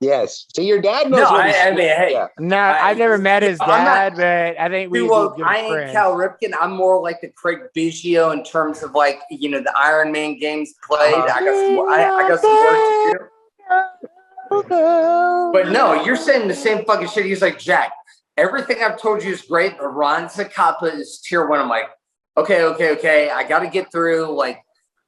Yes. So your dad knows No, what he's I mean, hey, yeah. No, I've never met his I'm dad, not- but I think we Well, be good I ain't friends. Cal Ripken. I'm more like the Craig Biggio in terms of like, you know, the Iron Man games played. Uh-huh. I got some work to do. But no, you're saying the same fucking shit. He's like, Jack, everything I've told you is great, but Ron Zacapa is tier one. I'm like, okay. I got to get through. Like,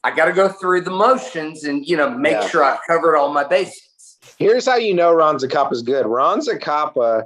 I got to go through the motions and, you know, make Yeah. sure I've covered all my bases. Here's how you know Ron Zacapa is good. Ron Zacapa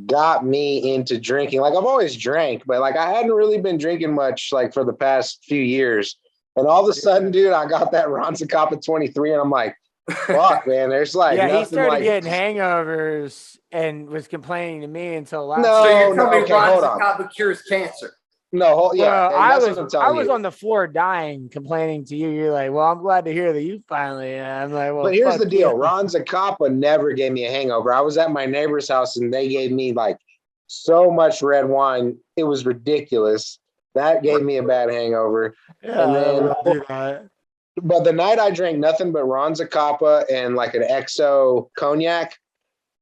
got me into drinking. Like I've always drank, but like I hadn't really been drinking much like for the past few years. And all of a sudden, dude, I got that Ron Zacapa 23 and I'm like, fuck, man, there's like Yeah, he nothing started like getting hangovers and was complaining to me until last. No, So week. you're telling me okay, Ron hold on. Zacapa cures cancer. no, yeah. Well, and I that's was what I'm telling you. on the floor dying, complaining to you. You're like, well, I'm glad to hear that you finally. I'm like, well, But here's fuck the deal. you. Ron Zacapa never gave me a hangover. I was at my neighbor's house and they gave me like so much red wine. It was ridiculous. That gave me a bad hangover. Yeah, and then- I'll do that. But the night I drank nothing but Ron Zacapa and like an XO cognac,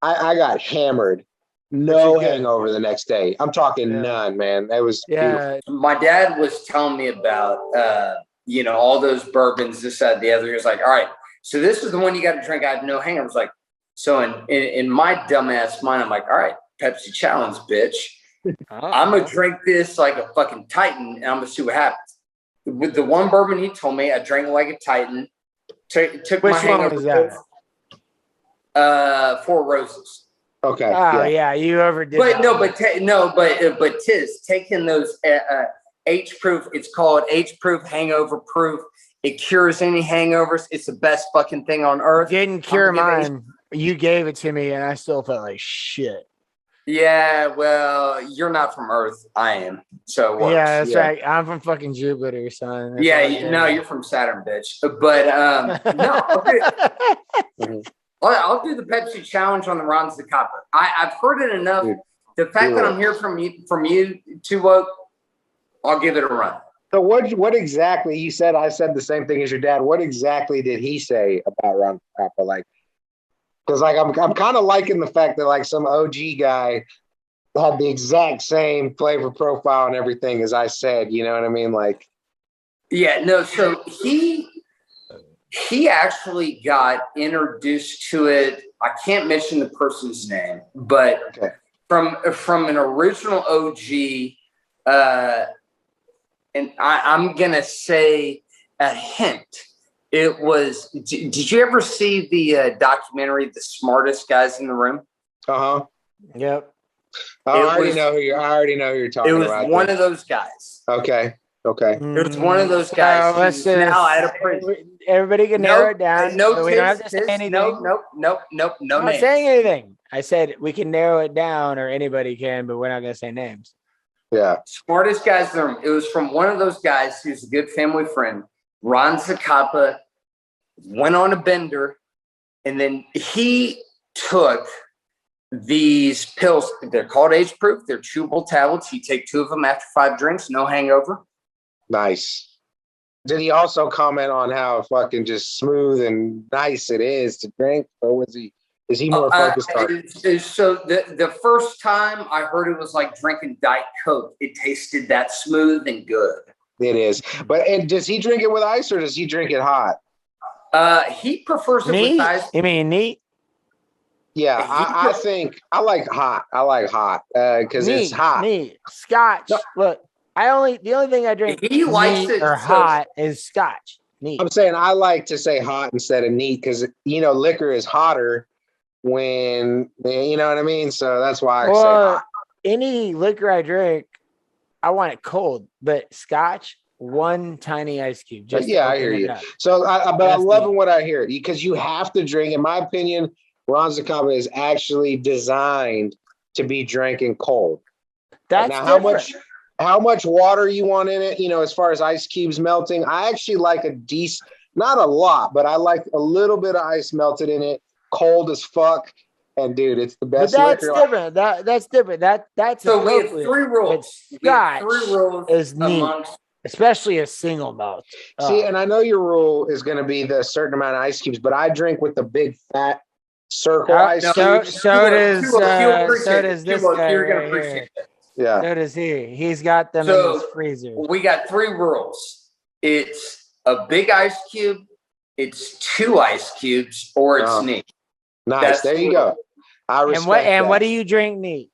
I got hammered. No Which is good. hangover the next day. I'm talking Yeah. none, man. That was beautiful. Yeah, My dad was telling me about, you know, all those bourbons, this, that, the other. He was like, all right, so this is the one you got to drink. I have no hangovers. Like, so in my dumbass mind, I'm like, all right, Pepsi challenge, bitch. I'm going to drink this like a fucking Titan and I'm going to see what happens. With the one bourbon he told me, I drank it like a Titan. Took Which my one hangover. was that? Four Roses. Okay. Oh yeah. yeah, you overdid. But that. no, but Tiz taking those H proof. It's called H proof, hangover proof. It cures any hangovers. It's the best fucking thing on earth. didn't cure I'm gonna give mine. You gave it to me, and I still felt like shit. Yeah, well, you're not from Earth. I am. So it works. Yeah, that's Yeah. right. I'm from fucking Jupiter, son. That's Yeah, all I you, care no, about. you're from Saturn, bitch. But no, I'll do the Pepsi challenge on the Ron Zacapa. I've heard it enough. Dude, The fact do that it. I'm here from you to Woke, I'll give it a run. So what exactly, you said, I said the same thing as your dad. What exactly did he say about Ron Zacapa? Like, because like I'm kind of liking the fact that like some OG guy had the exact same flavor profile and everything as I said. You know what I mean? Like, Yeah, no. So he actually got introduced to it. I can't mention the person's name, but okay, from an original OG, and I'm gonna say a hint. It was. Did you ever see the documentary "The Smartest Guys in the Room"? uh-huh. Yep. I It already was- know who you're talking It was about. one of those guys. Okay. It was one of those guys. Let's who's just, now at a prison. everybody can narrow it down. No, so we don't have to say anything. No I'm not names. saying anything. I said we can narrow it down, or anybody can, but we're not going to say names. Yeah. Smartest guys in the room. It was from one of those guys who's a good family friend. Ron Zacapa went on a bender, and then he took these pills. They're called H proof. They're chewable tablets. You take 2 of them after 5 drinks, no hangover. Nice. Did he also comment on how fucking just smooth and nice it is to drink, or is he more focused on? So the first time I heard it was like drinking Diet Coke. It tasted that smooth and good. It is. But and does he drink it with ice or does he drink it hot? He prefers it Neat? with ice. You mean neat? Yeah, I think I like hot. I like hot because it's hot. Neat. Scotch. No. Look, the only thing I drink He likes neat it or so- hot is scotch. Neat. I'm saying I like to say hot instead of neat because liquor is hotter when you know what I mean. So that's why I say Well, hot. any liquor I drink, I want it cold. But scotch, one tiny ice cube. Just to I open hear it you. up. So, I'm That's loving neat. what I hear because you have to drink. In my opinion, Ron Zacaba is actually designed to be drinking cold. That's now, different. how much water you want in it? As far as ice cubes melting, I actually like a decent, not a lot, but I like a little bit of ice melted in it, cold as fuck. And dude, it's the But best that's liquor. different. That's different. That's So we have appropriate. three rules. But We have scotch three rules is neat, amongst. especially a single malt. See, and I know your rule is going to be the certain amount of ice cubes, but I drink with the big fat circle ice so cubes. does this Cubo, guy you're gonna right appreciate here. that. Yeah. So does he. He's got them in So- his freezer. We got three rules. It's a big ice cube, it's two ice cubes, or it's Oh. neat. Nice. That's There you the go. rule. I respect And that. what do you drink neat?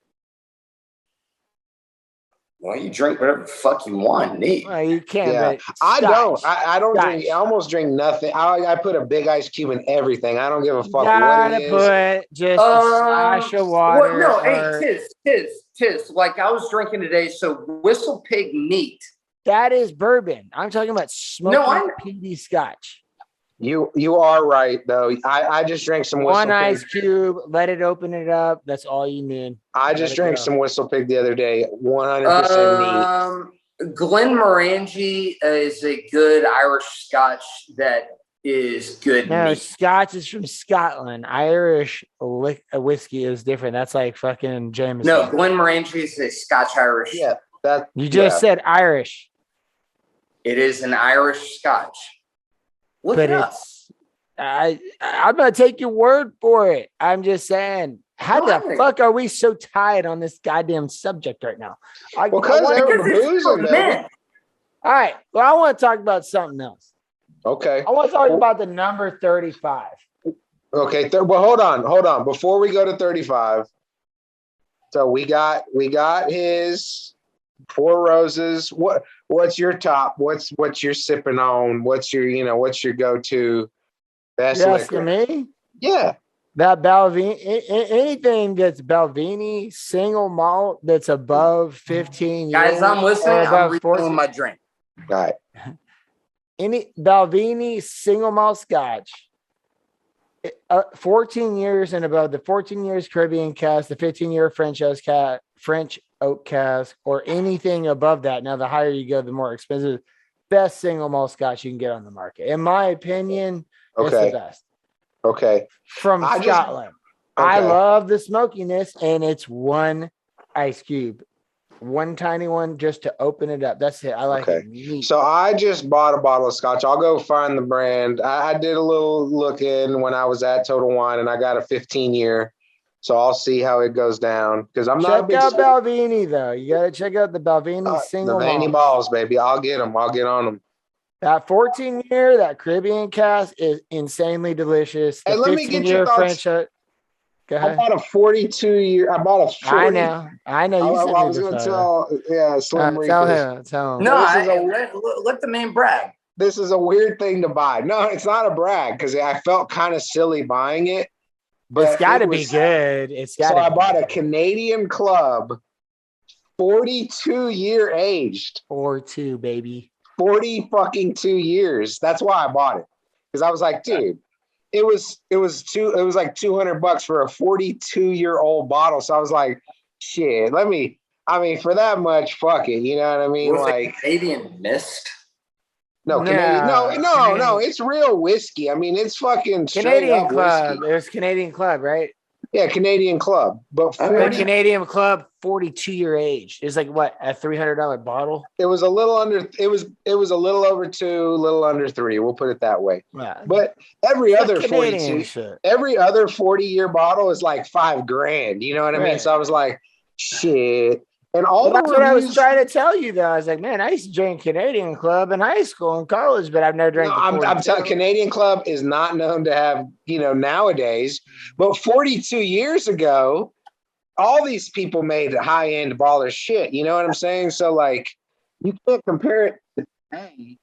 Well, you drink whatever the fuck you want, neat. Well, you can, Yeah. but I don't. scotch. I don't drink. Scotch. I almost drink nothing. I put a big ice cube in everything. I don't give a You fuck what gotta it is. put just a splash of water. Well, no, or- hey, Tiz. Like I was drinking today, so Whistle Pig neat. that is bourbon. I'm talking about smoky I'm- peaty scotch. You are right though. I just drank some Whistle One ice Pig. cube, let it open it up. That's all you need. I Let just it drank go. some Whistle Pig the other day. 100% neat. Glenmorangie is a good Irish Scotch that is good. No, neat. scotch is from Scotland. Irish whiskey is different. That's like fucking Jameson. No, Glenmorangie is a Scotch Irish. Yeah. That You just said Irish, It is an Irish Scotch. Look but it up. it's I'm gonna take your word for it. I'm just saying. How No, the I- fuck are we so tied on this goddamn subject right now? Well, wanna- because Because it's for boozing, men. all right. Well, I want to talk about something else. Okay. I want to talk about the number 35. Okay. Well, hold on. Before we go to 35, so we got his Four Roses. What's your top? What's your sipping on? What's your go-to best You asking liquor? me? Yeah. That Balvenie, anything that's Balvenie single malt that's above 15 Guys, years I'm listening. or I'm above refilling 14 my drink. All right. any Balvenie single malt scotch, 14 years and above, the 14 years Caribbean cask, the 15-year French oak cask, or anything above that. Now, the higher you go, the more expensive. Best single malt scotch you can get on the market. In my opinion, it's the Okay. best Okay. from I just- Scotland. I Okay. love the smokiness, and it's one ice cube, one tiny one just to open it up. That's it. I like Okay. it neat. So I just bought a bottle of scotch. I'll go find the brand. I did a little look in when I was at Total Wine, and I got a 15-year. So I'll see how it goes down because I'm not a Check big out Balvenie though. You got to check out the Balvenie the single veiny malt. balls, baby. I'll get them. I'll get on them. That 14-year, that Caribbean cask is insanely delicious. The Hey, let me get your 15-year thoughts. French. Go I ahead. bought a 42-year. I bought a 40. I know. You I sent me was the going to photo. tell Slim Tell Reapers. him. Tell him. No, This is let the man brag. This is a weird thing to buy. No, it's not a brag because I felt kind of silly buying it. But It's got to it be was- good. It's got So to. I bought a Canadian Club, 42-year aged, 4-2, baby. 40 fucking 2 years. That's why I bought it because I was like, dude, it was like $200 for a 42-year-old bottle. So I was like, shit, for that much, fuck it. You know what I mean? Was Like, it Canadian Mist? no, Canadian, no, it's real whiskey. I mean, it's fucking straight Canadian up Club. whiskey. There's Canadian Club, right? Yeah, Canadian Club, but The 40, Canadian Club, 42-year age. It's like what, a $300 bottle? it was a little under. It was a little over 2, a little under 3. We'll put it that way. Yeah. But every other Canadian 42, shit. every other 40-year bottle is like $5,000. You know what I mean? Right. So I was like, shit. And all Well, the that's what I was reviews- trying to tell you, though. I was like, man, I used to drink Canadian Club in high school and college, but I've never drank No, the I'm 42. telling Canadian Club is not known to have, nowadays, but 42 years ago, all these people made high end baller shit. You know what I'm saying? So, like, you can't compare it to today.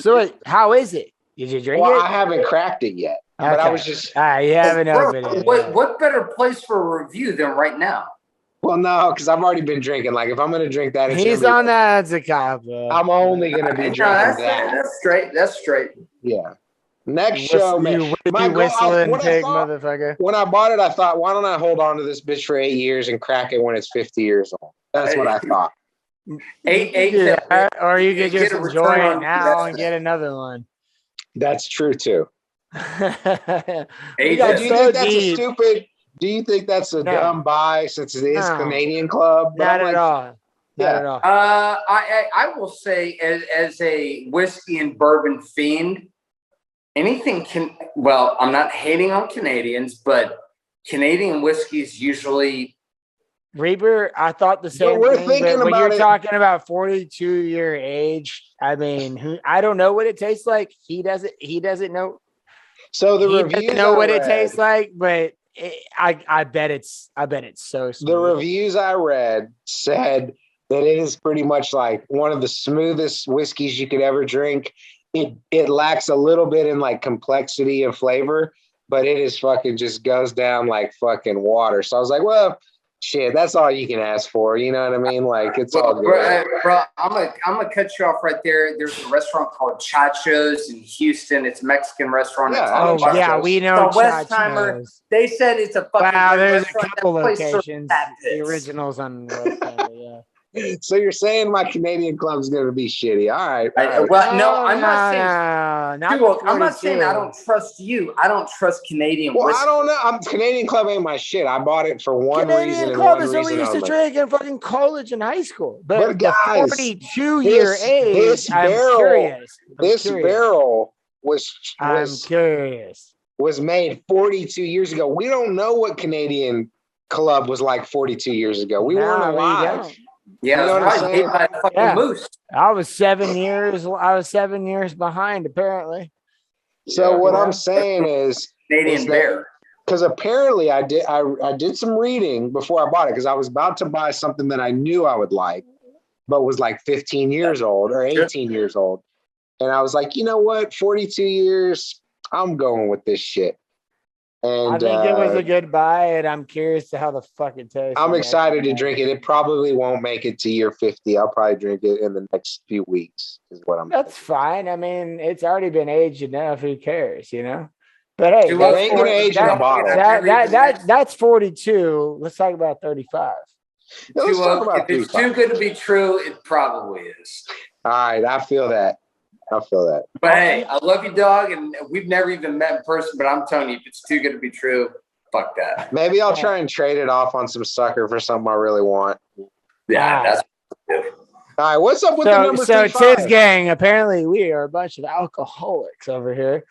So wait, how is it? Did you drink Well, it? I haven't cracked it yet, but I Okay. was just, You haven't Bro, opened it. what better place for a review than right now? well, no, because I've already been drinking. Like, if I'm going to drink that, it's He's gonna be- on that Zacapa. I'm only going to be No, drinking that. that's straight. That's straight. Yeah. Next show, man. You My whippy goal- whistling what I pig thought- motherfucker. When I bought it, I thought, why don't I hold on to this bitch for 8 years and crack it when it's 50 years old? That's what I thought. Eight. Yeah, or you could Get just a enjoy return it on now and investment. get another one. That's true too. We Hey, got So Yeah, do you so think that's deep. a stupid? Do you think that's a No. dumb buy since it is No. Canadian Club? But Not I'm at like, all. Not Yeah. at all. I will say as a whiskey and bourbon fiend, anything can. Well, I'm not hating on Canadians, but Canadian whiskeys usually. Reaper, I thought the same we're thing. thinking But when you're about it- talking about 42-year age, I mean, I don't know what it tastes like. He doesn't know. So the He reviews doesn't know I what it read- tastes like, but I bet it's so smooth. The reviews I read said that it is pretty much like one of the smoothest whiskeys you could ever drink. It lacks a little bit in like complexity and flavor, but it is fucking just goes down like fucking water. So I was like, well, shit, that's all you can ask for. You know what I mean? Like it's all good. Bro, I'm gonna cut you off right there. There's a restaurant called Chacho's in Houston. It's a Mexican restaurant. Yeah, It's I know Oh on Chacho's. yeah, we know It's a Westheimer. Chachos. They said it's a fucking Wow, great there's a restaurant. couple That place serves locations. fat The pits. originals on Westheimer, yeah. So you're saying my Canadian club's gonna be shitty? All right. All right. Well, no, I'm not saying. not Dude, the I'm not saying I 42. don't trust you. I don't trust Canadian Well, whiskey. I don't know. Canadian Club ain't my shit. I bought it for one reason Canadian and Club one is what we reason used to only. drink in fucking college and high school. But But the guys, 42-year this age, I'm barrel- curious. This barrel I'm was curious. made 42 years ago. We don't know what Canadian Club was like 42 years ago. We weren't No, alive. don't. Yeah, You know what I'm that's right. saying? Made by a fucking Yeah. moose. I was 7 years behind, apparently. So Yeah, what yeah. I'm saying is Canadian Is that- bear. because apparently I did some reading before I bought it because I was about to buy something that I knew I would like, but was like 15 years old or 18 years old. And I was like, you know what? 42 years, I'm going with this shit. And I think it was a good buy, and I'm curious to how the fuck it tastes. I'm excited to drink it. It probably won't make it to year 50. I'll probably drink it in the next few weeks, is what I'm That's fine. I mean, it's already been aged enough. Who cares, you know? But hey, Dude, It ain't gonna age in a bottle. that's 42. Let's talk about 35. Yeah, let's talk about If it's 35. too good to be true, it probably is. All right, I feel that. But hey, I love you, dog, and we've never even met in person. But I'm telling you, if it's too good to be true, fuck that. Maybe I'll try and trade it off on some sucker for something I really want. Yeah, that's All right, what's up with the number So 35? Tiz gang, apparently we are a bunch of alcoholics over here,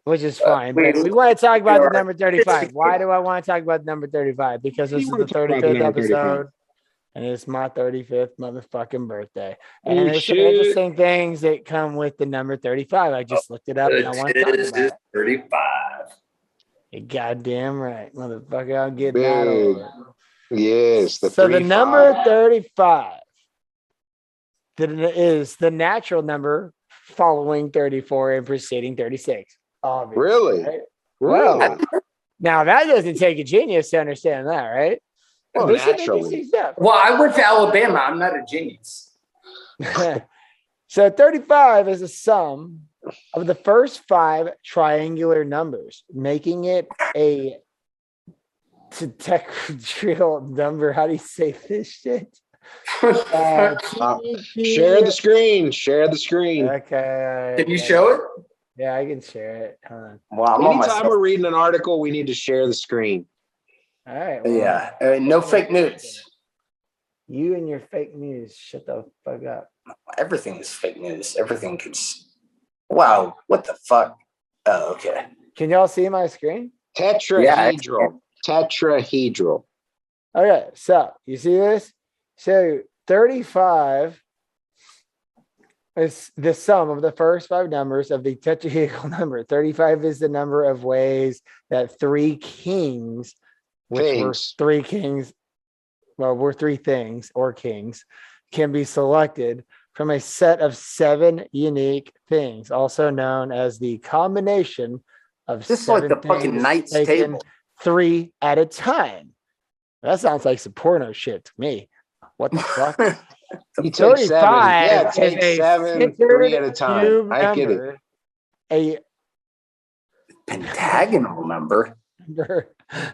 which is fine. But we want to talk about the number 35. Why do I want to talk about the number 35? Because this is the 35th episode, and it's my 35th motherfucking birthday. And Oh, there's some shit. interesting things that come with the number 35. I just looked it up, and I want to talk It is about it. 35. You're goddamn right, motherfucker. I'm getting that Big. over. Yes, the So the 35. number 35 is the natural number following 34 and preceding 36. Obviously, Really? right? Really? Well, now that doesn't take a genius to understand that, right? Well, There's some naturally. interesting stuff. Well, I went to Alabama. I'm not a genius. So 35 is a sum of the first 5 triangular numbers, making it a tetrahedral number. How do you say this shit? Share the screen. Share the screen. Okay. Can you show it? Yeah, I can share it. Hold on. Well, I'm on Anytime my. we're reading an article, we need to share the screen. All right. well, Yeah, no fake news. You and your fake news. Shut the fuck up. Everything is fake news. Everything could. Wow, what the fuck? Oh, okay. Can y'all see my screen? Tetrahedral. Tetrahedral. Okay, so you see this? So 35 is the sum of the first 5 numbers of the tetrahedral number. 35 is the number of ways that 3 kings, which were Things. 3 kings, well, we're 3 things or kings, can be selected from a set of 7 unique things, also known as the combination of This is like 7 the fucking things Knights taken Table. 3 at a time. That sounds like some porno shit to me. What the fuck? You take 7. 35 Yeah, is take a 7, 3 centered at a time. cube I get it. number, a Pentagonal number. number,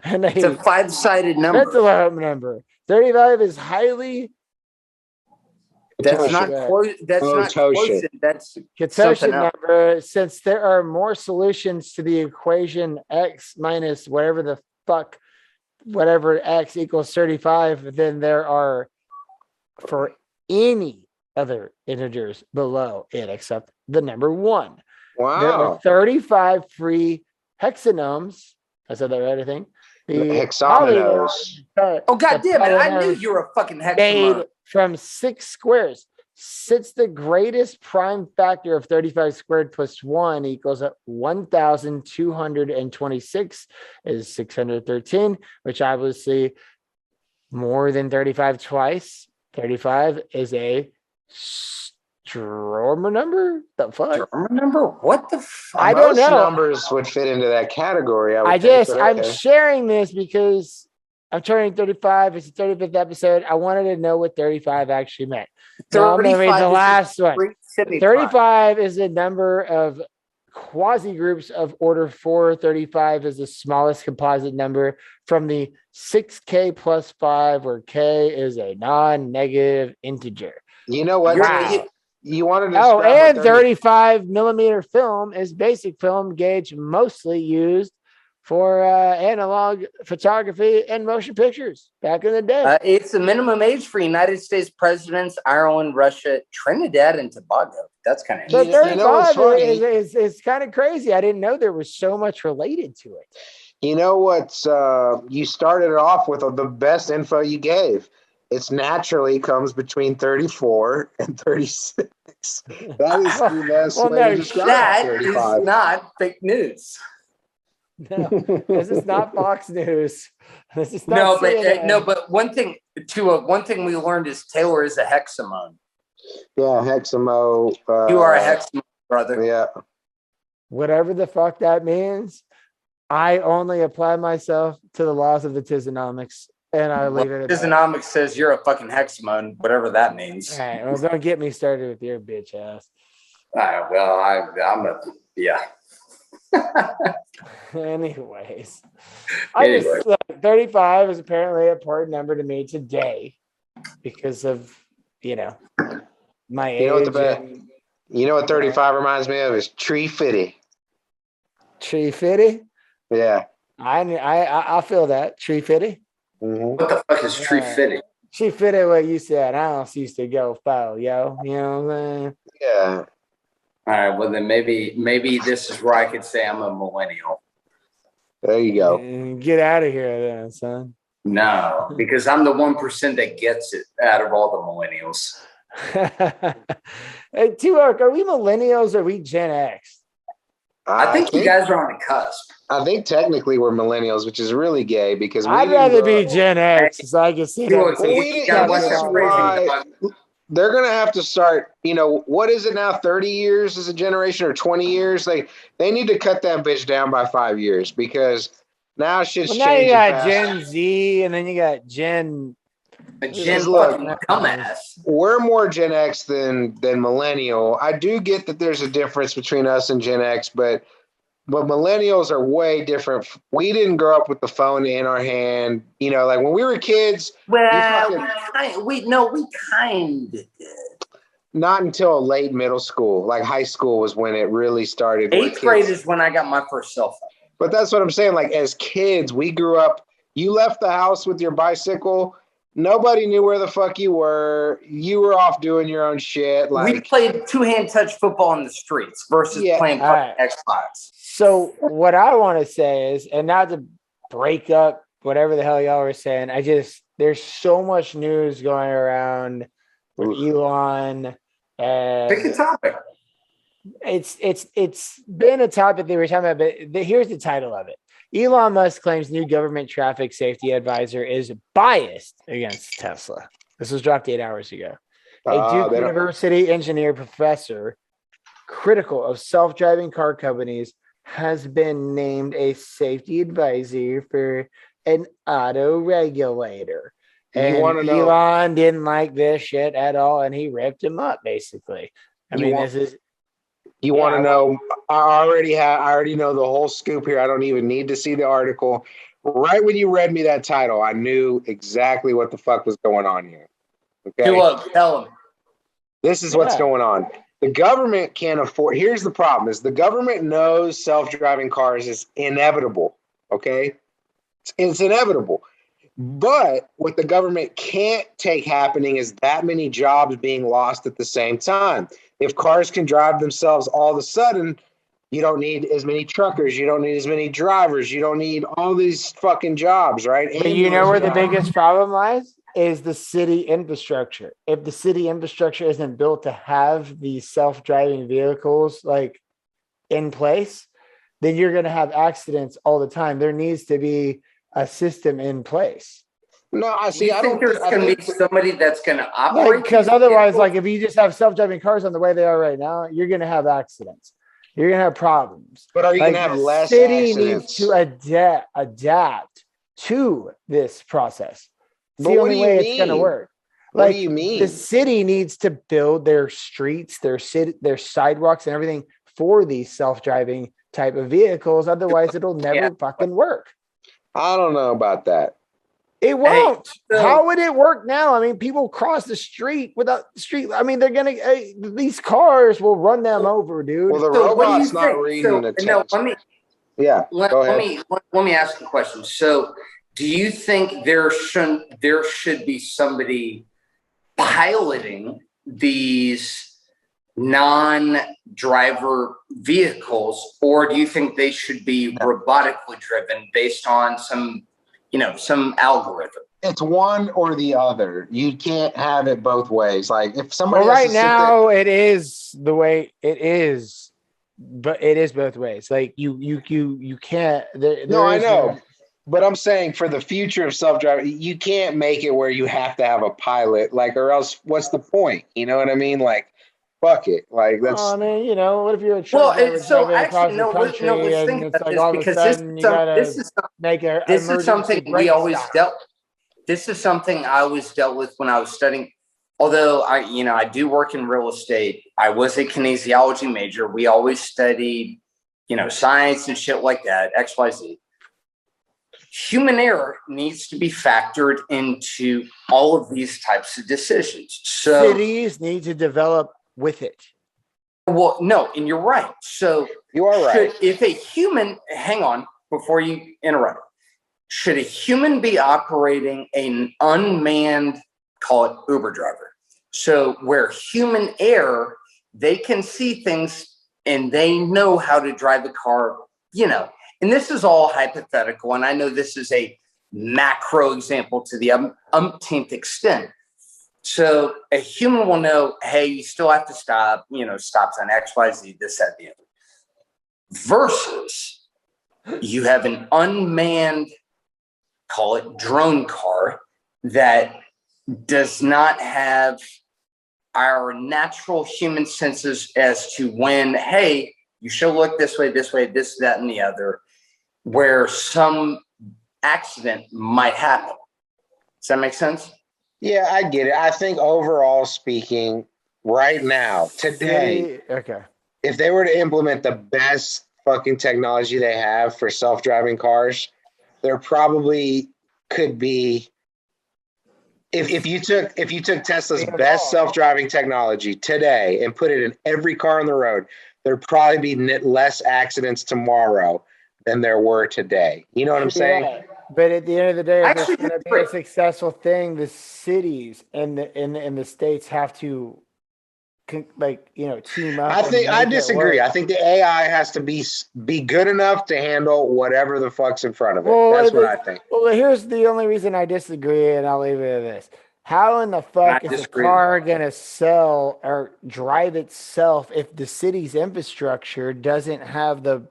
and It's a a 5-sided number. pentalobe number. 35 is highly That's not Totally. close. That's Oh, not Tosha. close. That's Ketosha something else. number, since there are more solutions to the equation x minus whatever the fuck, whatever x equals 35 than there are for any other integers below it except the number 1. There are Wow. 35 free hexanomes. I said that right, I think. The Hexomenos. Oh god the damn it! I knew polynome you were a fucking made hexamone. from 6 squares. Since the greatest prime factor of 35 squared plus 1 equals 1,226 is 613, which obviously more than 35 twice. 35 is a Stromer number? The fuck? German number? What the fuck? I don't Most know. numbers would fit into that category. I'm okay. sharing this because I'm turning 35. It's the 35th episode. I wanted to know what 35 actually meant. Now I'm going to read 35 the is last one. Greek semiprime. 35 is the number of quasi groups of order 4. 35 is the smallest composite number from the 6k plus 5, where k is a non-negative integer. You know what? Wow. You wanted to Oh, describe and what 35 millimeter film is basic film gauge, mostly used for analog photography and motion pictures back in the day. It's the minimum age for United States presidents, Ireland, Russia, Trinidad, and Tobago. That's kind of So you know what's 35 funny? is kind of crazy. I didn't know there was so much related to it. You know what's you started it off with the best info you gave. It's naturally comes between 34 and 36. That is the best Well, way no, to describe that 35. is not fake news. No, this is not Fox News. This is not No, but CNN. but one thing we learned is Taylor is a hexamone. Yeah, hexamo. You are a hexamone, brother. Yeah. Whatever the fuck that means, I only apply myself to the laws of the Tizonomics, and I leave it at that. Tizonomics says you're a fucking hexamone, whatever that means. All right, well, don't get me started with your bitch ass. Well, I'm a yeah. Anyways, Anyway. look, 35 is apparently a important number to me today because of, my age. You know what the and You know what 35 reminds me of is Tree Fitty. Tree Fitty. Yeah. I feel that. Tree Fitty. Mhm. What the fuck is tree fitting? She fitted what you said. I don't used to go foul, yo. You know what I'm saying? Yeah. All right, well then maybe this is where I could say I'm a millennial. There you go. Get out of here then, son. No, because I'm the 1% that gets it out of all the millennials. Hey, T-Work, are we millennials or are we Gen X? I think you guys are on the cusp. I think technically we're millennials, which is really gay because I'd rather be Gen X so I can see T-Work, them. Well, you we got didn't- one this is celebrating why- the- they're going to have to start, what is it now? 30 years as a generation or 20 years? Like they need to cut that bitch down by 5 years because now shit's Well, now you changing got fast. Gen Z and then you got Gen. a Gen Look. fucking dumbass. We're more Gen X than millennial. I do get that there's a difference between us and Gen X, but millennials are way different. We didn't grow up with the phone in our hand. Like when we were kids, Well, fucking- we kind of did. not until late middle school, like high school was when it really started. where 8th grade kids- is when I got my first cell phone. But that's what I'm saying. Like as kids, we grew up. You left the house with your bicycle. Nobody knew where the fuck you were. You were off doing your own shit. We Like played two-hand touch football in the streets versus Yeah. playing All right. fucking Xbox. So what I want to say is, and not to break up whatever the hell y'all were saying. There's so much news going around with Elon, Pick a and topic. it's been a topic they were talking about, but here's the title of it. Elon Musk claims new government traffic safety advisor is biased against Tesla. This was dropped 8 hours ago. A Duke University engineer professor critical of self-driving car companies has been named a safety advisor for an auto regulator. And Elon didn't like this shit at all, and he ripped him up, basically. You want to know? I already know the whole scoop here. I don't even need to see the article. Right when you read me that title, I knew exactly what the fuck was going on here. Okay, Tell him. This is what's going on. The government can't afford. Here's the problem: is the government knows self-driving cars is inevitable. Okay, it's inevitable. But what the government can't take happening is that many jobs being lost at the same time. If cars can drive themselves all of a sudden, you don't need as many truckers. You don't need as many drivers. You don't need all these fucking jobs, right? But you know where the biggest problem lies? Is the city infrastructure. If the city infrastructure isn't built to have these self-driving vehicles like in place, then you're going to have accidents all the time. There needs to be a system in place. No, I see. I think there's going to be somebody that's going to operate. Because otherwise, like if you just have self-driving cars on the way they are right now, you're going to have accidents. You're going to have problems. But are you going to have less city accidents? Needs to adapt to this process. It's the only way it's going to work. What do you mean? The city needs to build their streets, their sidewalks, and everything for these self-driving type of vehicles. Otherwise, it'll never fucking work. I don't know about that. It won't. How would it work now? I mean, people cross the street without the street. I mean, these cars will run them over, dude. Well, the robot's not reading the text. No, Let me ask you a question. So, do you think there should be somebody piloting these non-driver vehicles, or do you think they should be robotically driven based on some algorithm? It's one or the other. You can't have it both ways. Like if somebody right now it is the way it is, but it is both ways. Like you can't. I know. But I'm saying for the future of self-driving, you can't make it where you have to have a pilot, like, or else what's the point? You know what I mean? Like, fuck it. Like, that's. I mean, what if you're a truck driver driving across the country and it's like all of a sudden you gotta make a. This is something we always dealt. This is something I always dealt with when I was studying. Although I do work in real estate. I was a kinesiology major. We always studied, science and shit like that. XYZ. Human error needs to be factored into all of these types of decisions. So cities need to develop with it. Well, no, and you're right. So you are right. If a human, hang on before you interrupt, should a human be operating an unmanned, call it Uber driver? So where human error, they can see things and they know how to drive a car, And this is all hypothetical, and I know this is a macro example to the umpteenth extent. So a human will know, hey, you still have to stop, stops on X, Y, Z, this, that, the other. Versus you have an unmanned, call it drone car, that does not have our natural human senses as to when, hey, you should look this way, this, that, and the other, where some accident might happen. Does that make sense? Yeah, I get it. I think overall speaking, right now, today, if they were to implement the best fucking technology they have for self-driving cars, there probably could be. If you took Tesla's best self-driving technology today and put it in every car on the road, there'd probably be less accidents tomorrow than there were today. You know what I'm saying? But at the end of the day, if it's going to be a successful thing, the cities and the states have to team up. I think I and make it disagree. work. I think the AI has to be good enough to handle whatever the fuck's in front of it. Well, That's what I think. Well, here's the only reason I disagree, and I'll leave it at this. How in the I fuck is a disagree. car gonna sell or drive itself if the city's infrastructure doesn't have the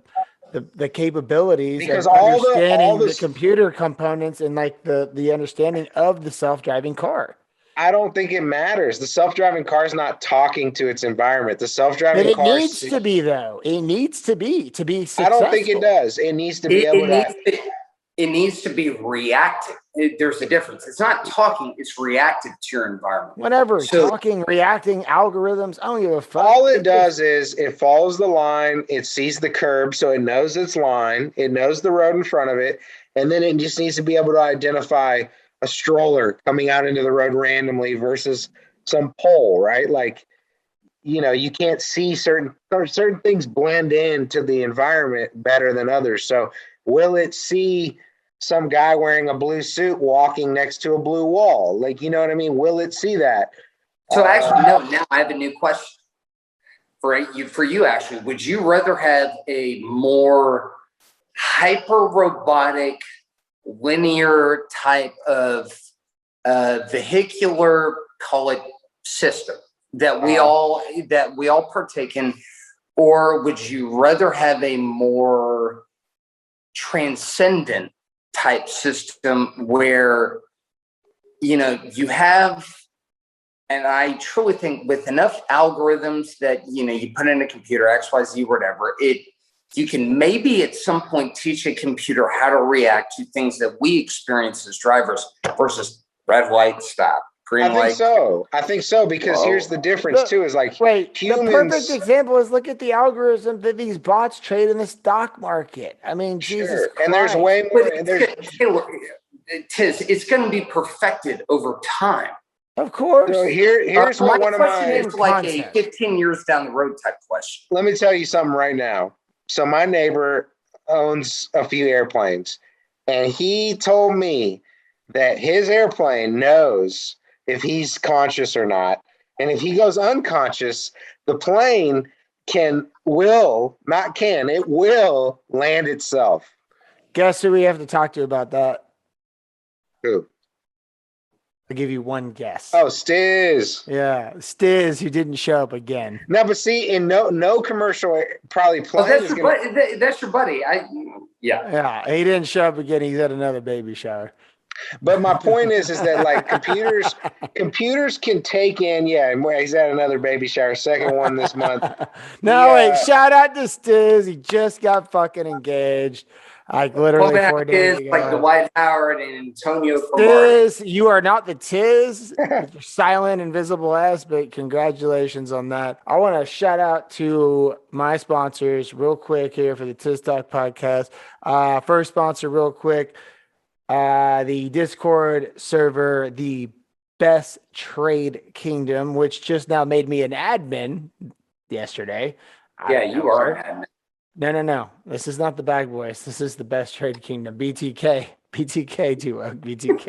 capabilities Because of all the- understanding all the this- computer components and like the understanding of the self-driving car? I don't think it matters. The self-driving car is not talking to its environment. The But self-driving it car. needs to be though. It needs to be successful. I don't think it does. It needs to be able to. It needs to be reactive. There's a difference. It's not talking, it's reactive to your environment. Whenever So- talking, reacting, algorithms, I don't give a fuck. All it does is it follows the line. It sees the curb, so it knows its line. It knows the road in front of it, and then it just needs to be able to identify a stroller coming out into the road randomly versus some pole, right? Like, you can't see certain things blend into the environment better than others. So will it see some guy wearing a blue suit walking next to a blue wall? Like, you know what I mean? Will it see that? So actually, no, now I have a new question for you, Ashley. Would you rather have a more hyper robotic, linear type of vehicular, call it, system that we all partake in, or would you rather have a more transcendent type system where you have, and I truly think with enough algorithms that you put in a computer XYZ whatever, you can maybe at some point teach a computer how to react to things that we experience as drivers versus red light, stop, green light. I think so because here's the difference too is like Wait, humans. the perfect example is look at the algorithm that these bots trade in the stock market. I mean, Jesus Sure. Christ. And there's way more. But it's going to be perfected over time. Of course. So here's My what one of question my. is like a concept. 15 years down the road type question. Let me tell you something right now. So my neighbor owns a few airplanes, and he told me that his airplane knows if he's conscious or not. And if he goes unconscious, the plane it will land itself. Guess who we have to talk to about that? Who? I'll give you one guess. Oh, Stiz. Yeah, Stiz, who didn't show up again. No, but see, in no commercial probably plane That's is your gonna. buddy. That's your buddy. Yeah. Yeah, he didn't show up again. He's at another baby shower. But my point is that like computers can take in. Yeah, and he's at another baby shower, second one this month. No, wait, shout out to Stiz. He just got fucking engaged. Like literally 4 days ago. Like Dwight Howard and Antonio Cromartie. Tiz, you are not the Tiz, silent, invisible S, but congratulations on that. I want to shout out to my sponsors real quick here for the Tiz Talk podcast. First sponsor, real quick, the Discord server, the Best Trade Kingdom, which just now made me an admin yesterday. Yeah, you are an admin. No. This is not the Bag Boys. This is the Best Trade Kingdom. BTK duo. BTK.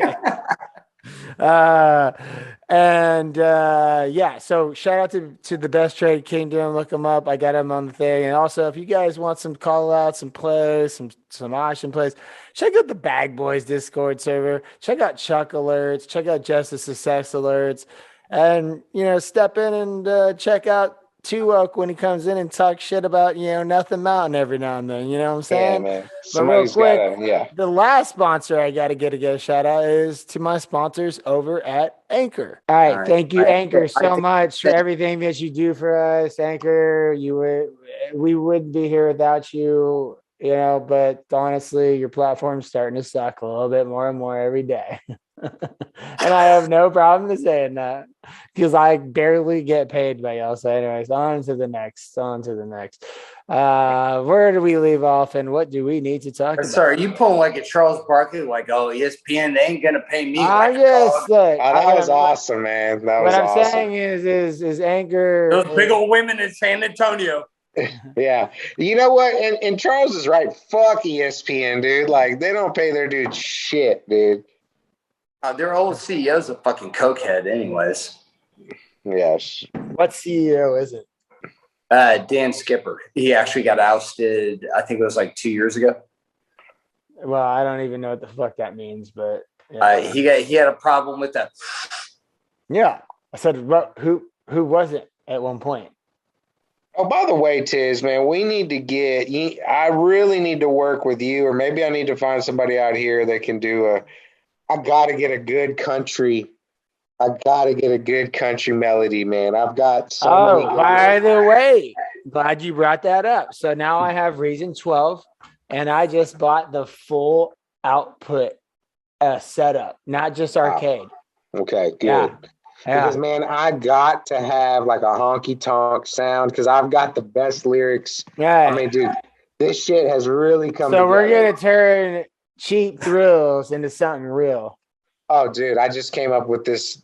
Yeah. So shout out to the Best Trade Kingdom. Look them up. I got them on the thing. And also, if you guys want some call outs, some plays, some auction plays, check out the Bag Boys Discord server. Check out Chuck alerts. Check out Justice of Sex alerts. And step in and check out Tuok when he comes in and talks shit about, Nothing Mountain every now and then. You know what I'm saying? Yeah, man. But real quick, yeah. the last sponsor I got to get a shout out is to my sponsors over at Anchor. All right. Thank you, Anchor, so much for everything that you do for us. Anchor, we wouldn't be here without you, but honestly, your platform's starting to suck a little bit more and more every day. And I have no problem saying that because I barely get paid by y'all. So anyways, on to the next. Where do we leave off and what do we need to talk about? Sorry, you pulling like a Charles Barkley, like, oh, ESPN, they ain't going to pay me. That was awesome, man. That was awesome. What I'm saying is Anchor. Those big old women in San Antonio. Yeah. You know what? And Charles is right. Fuck ESPN, dude. Like, they don't pay their dude shit, dude. Their old CEO's a fucking cokehead anyways. Yes. What CEO is it? Dan Skipper. He actually got ousted. I think it was like 2 years ago. Well, I don't even know what the fuck that means, but yeah. He had a problem with that. Yeah. I said, what, who was it at one point? Oh, by the way, Tiz, man, we need to get you. I really need to work with you, or maybe I need to find somebody out here that can do I got to get a good country. I got to get a good country melody, man. I've got so many. By the way, glad you brought that up. So now I have Reason 12, and I just bought the full output setup, not just arcade. Okay, good. Yeah. Because, man, I got to have like a honky tonk sound because I've got the best lyrics. Yeah. I mean, dude, this shit has really come So together. we're going to turn cheap thrills into something real. Oh, dude, I just came up with this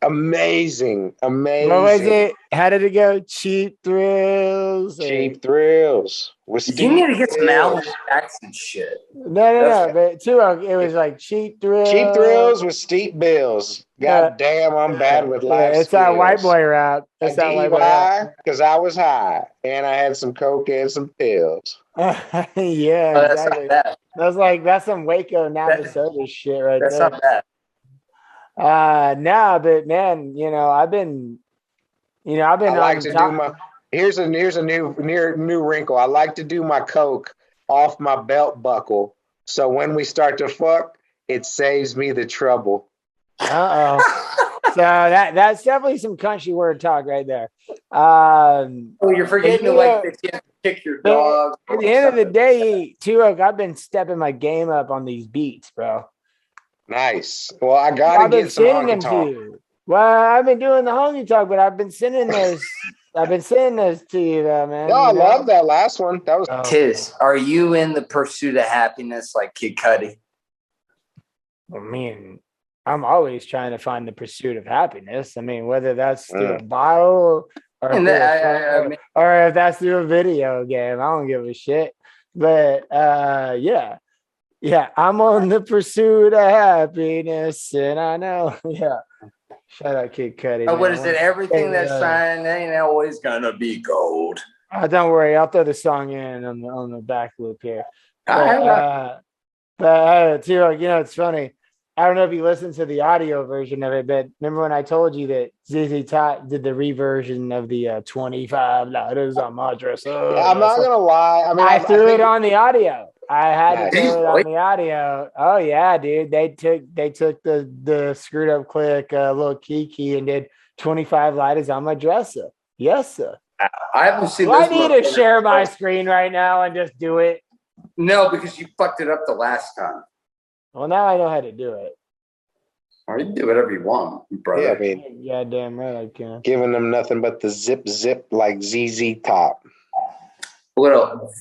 amazing. What was it? How did it go? Cheap thrills. Cheap thrills. You need to get some Alan Jackson shit. No. But too, it was like cheap thrills. Cheap thrills with steep bills. God damn, I'm bad with life. It's that white boy rap. It's that white boy rap. Because I was high and I had some coke and some pills. Yeah, exactly. That's some Waco Navasota shit right there. That's not bad. No, but man, I've been I like to do my. Here's a new wrinkle. I like to do my coke off my belt buckle, so when we start to fuck, it saves me the trouble. So that's definitely some country word talk right there. You're forgetting to kick your dog. At the end of the day, T-Rock, I've been stepping my game up on these beats, bro. Nice. Well, I gotta get some honky tonk. Well, I've been doing the honky talk, but I've been sending those. I've been sending those to you, though, man. No, I love that last one. That was Tiz. Are you in the pursuit of happiness like Kid Cudi? I mean, I'm always trying to find the pursuit of happiness. I mean, whether that's through a bottle or if that's through a video game, I don't give a shit. But yeah, I'm on the pursuit of happiness, and I know, yeah. Shout out Kid Cudi. What is it? Everything that's shining ain't always gonna be gold. Don't worry, I'll throw the song in on the back loop here. But it's funny. I don't know if you listened to the audio version of it, but remember when I told you that ZZ Top did the reversion of the 25 letters on my dress? I'm not gonna lie. I mean, I threw it on the audio. I had to throw it on the audio. Oh yeah, dude. They took the screwed up click, little Kiki, and did 25 lighters on my dresser. Yes, sir. I haven't seen. I need to share my screen right now and just do it. No, because you fucked it up the last time. Well, now I know how to do it. Or you can do whatever you want, brother. Yeah, I mean, yeah, damn right I can. Giving them nothing but the zip like ZZ Top. Little.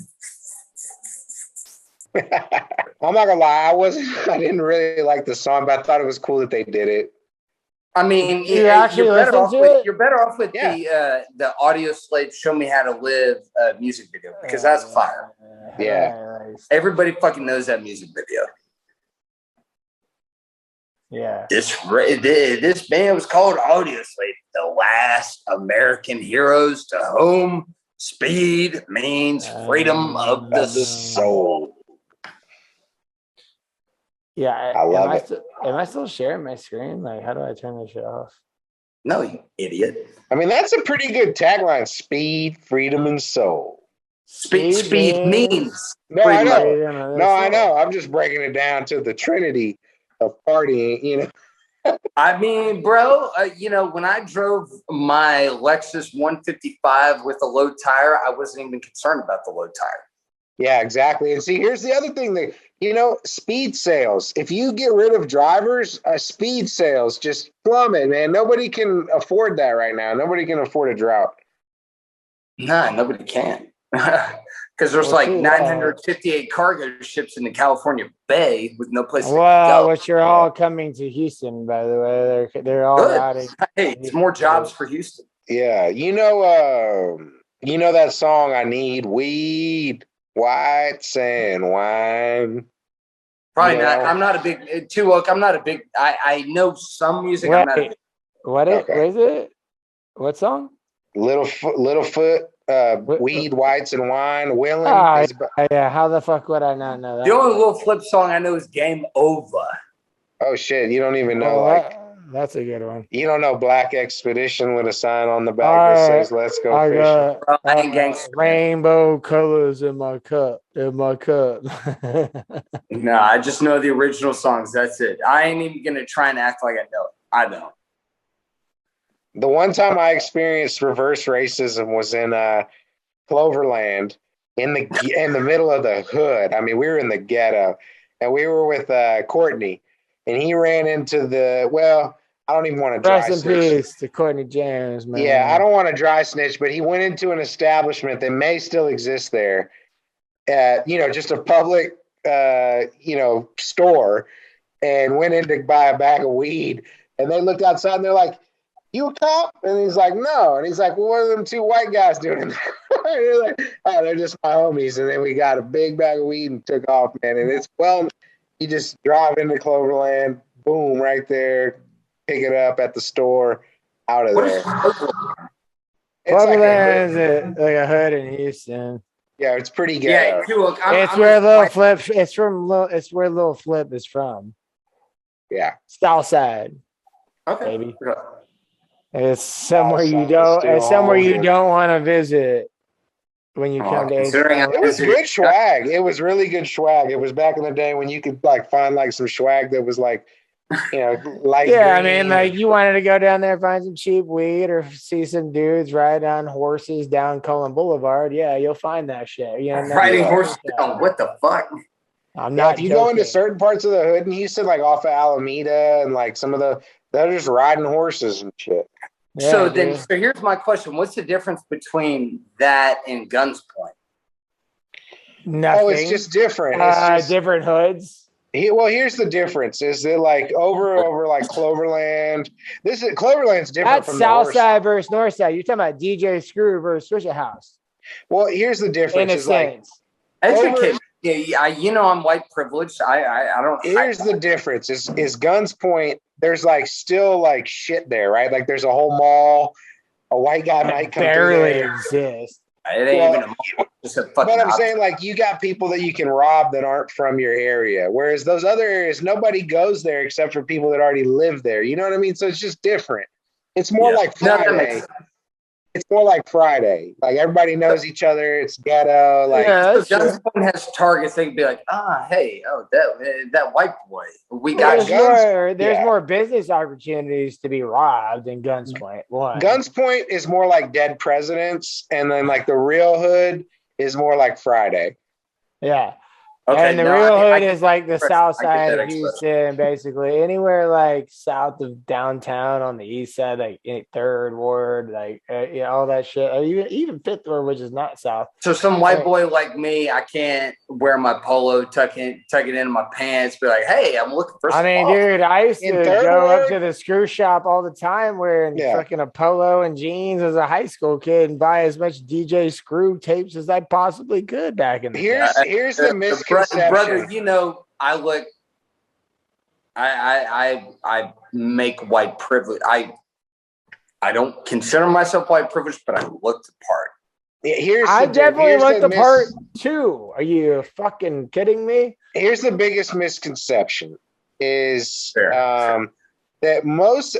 I'm not gonna lie, I didn't really like the song, but I thought it was cool that they did it. I mean, you're better off with the audio slate "Show Me How to Live" music video because that's fire. Yeah, everybody fucking knows that music video. Yeah, this band was called Audio Slave, the last American heroes to whom speed means freedom of the soul. Yeah, I love it. Am I still sharing my screen? Like, how do I turn this shit off? No, you idiot. I mean, that's a pretty good tagline: speed, freedom, and soul. Speed means. No, I know. I know. I'm just breaking it down to the trinity of partying. I mean, bro, when I drove my Lexus 155 with a low tire, I wasn't even concerned about the low tire. Yeah, exactly. And see, here's the other thing that, speed sales. If you get rid of drivers, speed sales just plummet, man. Nobody can afford that right now. Nobody can afford a drought. Nah, nobody can. Because there's 958 cargo ships in the California Bay with no place to go. Which are all coming to Houston, by the way. They're all routing. Hey, it's more jobs for Houston. Yeah, that song, I Need Weed, Whites and Wine. Probably not. I'm not a big Tuok. I'm not a big. I know some music. Wait, I'm not. What is it? What song? Littlefoot, Weed, Whites, and Wine. Willin. Oh, yeah. How the fuck would I not know that? The only Lil Flip song I know is Game Over. Oh shit! You don't even know that's a good one. you don't know Black Expedition with a sign on the back All that right. says "Let's go I fishing." got I ain't gangster. rainbow colors in my cup. No, I just know the original songs. That's it. I ain't even gonna try and act like I know it. I don't. The one time I experienced reverse racism was in Cloverland in the middle of the hood. I mean, we were in the ghetto, and we were with Courtney, and he ran into I don't even want to dry Rest in snitch. peace to Courtney James, man. Yeah, I don't want to dry snitch, but he went into an establishment that may still exist there, just a public, store, and went in to buy a bag of weed. And they looked outside and they're like, "You a cop?" And he's like, "No." And he's like, "Well, what are them two white guys doing in there?" They're like, "Oh, they're just my homies." And then we got a big bag of weed and took off, man. And you just drive into Cloverland, boom, right there, pick it up at the store, out of there. Cloverland is like a hood in Houston. Yeah, it's pretty ghetto. It's where Lil Flip. It's where Lil Flip is from. Yeah, South Side. Okay. Baby. It's somewhere you South don't. Side is It's somewhere still you don't want to visit when you come to. it was good swag. It was really good swag. It was back in the day when you could find some swag that was light. Yeah, green. I mean, you wanted to go down there, find some cheap weed, or see some dudes ride on horses down Cullen Boulevard. Yeah, you'll find that shit. Riding horses down. What the fuck? I'm not. If you go into certain parts of the hood in Houston, like off of Alameda, and some of they're just riding horses and shit. Yeah, so dude. here's my question: what's the difference between that and Guns Point? Nothing. Oh, it's just different. Different hoods. Here's the difference: is that over Cloverland? Cloverland's different. That's from South Side versus North Side. You're talking about DJ Screw versus Swisher House. Well, here's the difference: In a sense. Educate. Yeah, I'm white privileged. I don't. Here's the difference: is Guns Point. There's still shit there, right? Like there's a whole mall. A white guy might come barely through there. Exist. It ain't even a mall. Just a fucking. But I'm saying, you got people that you can rob that aren't from your area, whereas those other areas, nobody goes there except for people that already live there. You know what I mean? So it's just different. It's more like Friday. It's more like Friday. Like everybody knows each other. It's ghetto. Guns Point has targets. They can be like, hey, that white boy. We got there's more business opportunities to be robbed in Guns Point. Guns Point is more like Dead Presidents, and then the real hood is more like Friday. Yeah. Okay, and the real hood is the south side of Houston, basically. Anywhere south of downtown on the east side, Third Ward, all that shit. Even Fifth Ward, which is not south. So some white boy like me, I can't wear my polo, tuck it into my pants, be like, hey, I'm looking for some dude, I used to go up to the screw shop all the time wearing fucking a polo and jeans as a high school kid and buy as much DJ Screw tapes as I possibly could back in the day. Here's the misconception. Brother, I look. I make white privilege. I don't consider myself white privileged, but I look the part. I definitely look the part too. Are you fucking kidding me? Here's the biggest misconception: is that most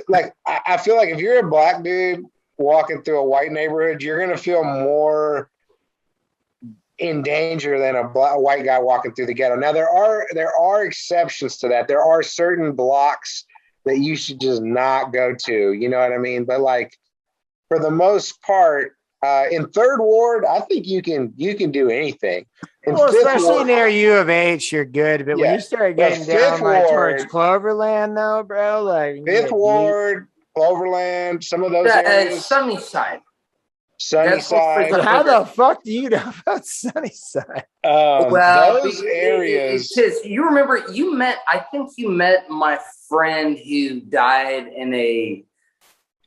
I feel like if you're a black dude walking through a white neighborhood, you're gonna feel more in danger than a white guy walking through the ghetto. Now there are exceptions to that. There are certain blocks that you should just not go to. You know what I mean? But for the most part, in Third Ward, I think you can do anything. Especially near U of H, you're good. But when you start getting down towards Cloverland, though, bro, Fifth Ward, Cloverland, some of those areas. Sunnyside. Sunnyside. How the fuck do you know about Sunnyside? Those areas. You remember? I think you met my friend who died in a.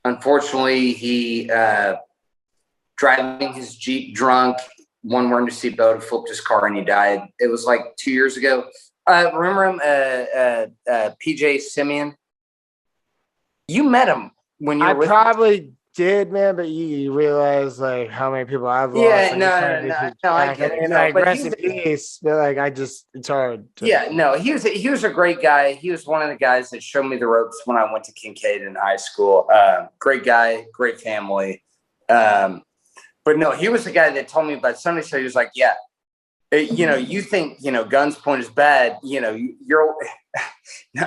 Unfortunately, he driving his Jeep drunk. One wearing a seatbelt, flipped his car, and he died. It was 2 years ago. Remember him? PJ Simeon. You met him when you were probably did, man, but you realize like how many people I've lost. Yeah, and no, it's kinda no, no, just no, I back. get it. mean, No, like but rest in peace. But like it's hard. Yeah, no, he was a great guy. He was one of the guys that showed me the ropes when I went to Kincaid in high school. Great guy, great family. But no, he was the guy that told me about Sunday Show. He was like, yeah, you think, Guns Point is bad, you're,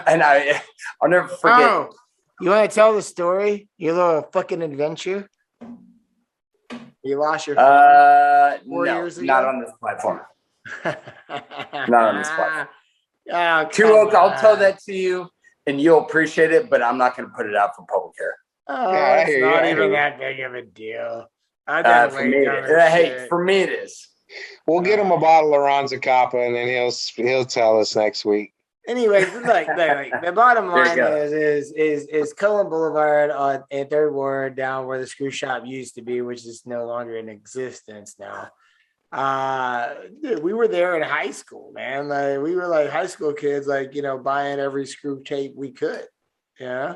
and I'll never forget. Oh, you want to tell the story? Your little fucking adventure? You lost your phone 4 No, years ago? not on this platform. Not on this platform. Oh, Two come Oak, I'll tell on. that to you and you'll appreciate it, but I'm not going to put it out for public care. Oh, Yeah, I it's hear you, not I hear even you. that big of a deal. I've been For me, waiting on this hey, shit. for me it is. We'll get him a bottle of Ronza Kappa, and then he'll tell us next week. Anyways, like the bottom There you line go. is Cullen Boulevard on in Third Ward down where the screw shop used to be, which is no longer in existence now. Dude, we were there in high school, man. Like we were like high school kids, like buying every screw tape we could. Yeah.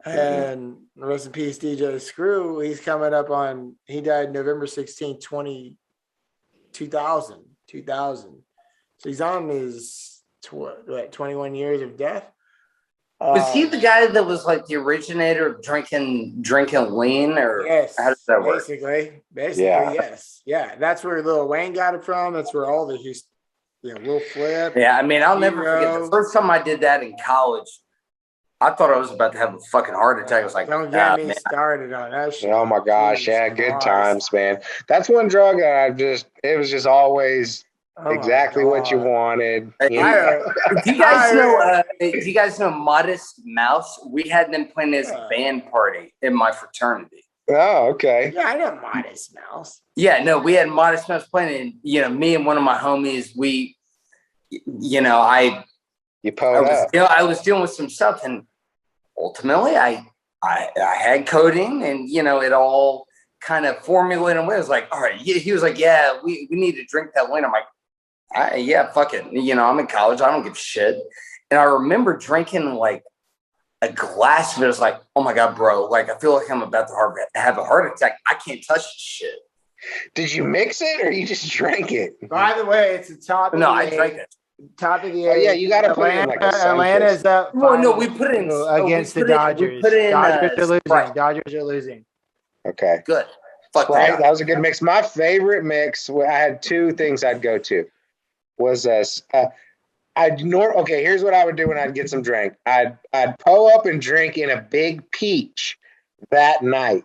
And rest in peace, DJ Screw. He's coming up on. He died November 16, 2000. So he's on his 21 years of death. Was he the guy that was like the originator of drinking lean, or Yes. how does that work? Basically, Yeah. yes. Yeah. That's where Lil Wayne got it from. That's where all the Will Flip. Yeah, I mean, I'll never forget Hero. the first time I did that in college. I thought I was about to have a fucking heart attack. I was like, Don't get me man. started on that shit. Oh my gosh, Jesus yeah, good Christ. times, man. That's one drug that it was just always Oh my exactly what you God. wanted. Hey, You know? Do you guys know? Do you guys know Modest Mouse? We had them playing this Yeah. band party in my fraternity. Oh, okay. Yeah, I know Modest Mouse. Yeah, no, we had Modest Mouse playing, and me and one of my homies, I You pulled up. was dealing with some stuff, and ultimately, I had coding, and it all kind of formulated. And I was like, all right. He was like, yeah, we need to drink that lean. I'm like, yeah, fuck it. I'm in college. I don't give a shit. And I remember drinking like a glass of it. I was like, oh my God, bro. Like, I feel like I'm about to have a heart attack. I can't touch this shit. Did you mix it or you just drank it? By the way, it's the top of No, the I eighth. drank it. Top of the Oh, eighth. yeah, you gotta put it in like a sun Atlanta's kiss. up. Well, no, 5-2 we put it in against the we put it- Dodgers. we put it in, Dodgers are losing. Sprite. Dodgers are losing. Okay. Good. Fuck Right, that. that was a good mix. My favorite mix, I had two things I'd go to. Was this? Okay, here's what I would do when I'd get some drink. I'd pull up and drink in a big peach that night.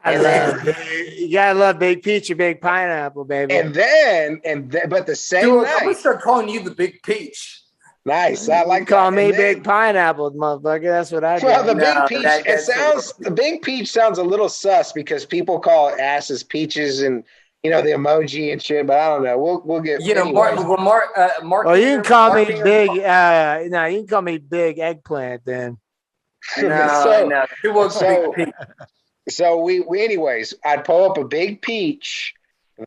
You gotta love Big Peach or Big Pineapple, baby. And then, but the same Dude, I'm gonna night. start calling you the Big Peach. Nice. I like Call that. me And then- Big Pineapple, motherfucker. That's what I do. Well, the No, big peach. The big peach sounds a little sus because people call asses peaches and the emoji and shit. But I don't know. We'll get. Anyways. Mark. Well, you can call me Mark- Big. No, you can call me Big Eggplant then. No. Two Oaks so- Big Peach. So we anyways, I'd pull up a big peach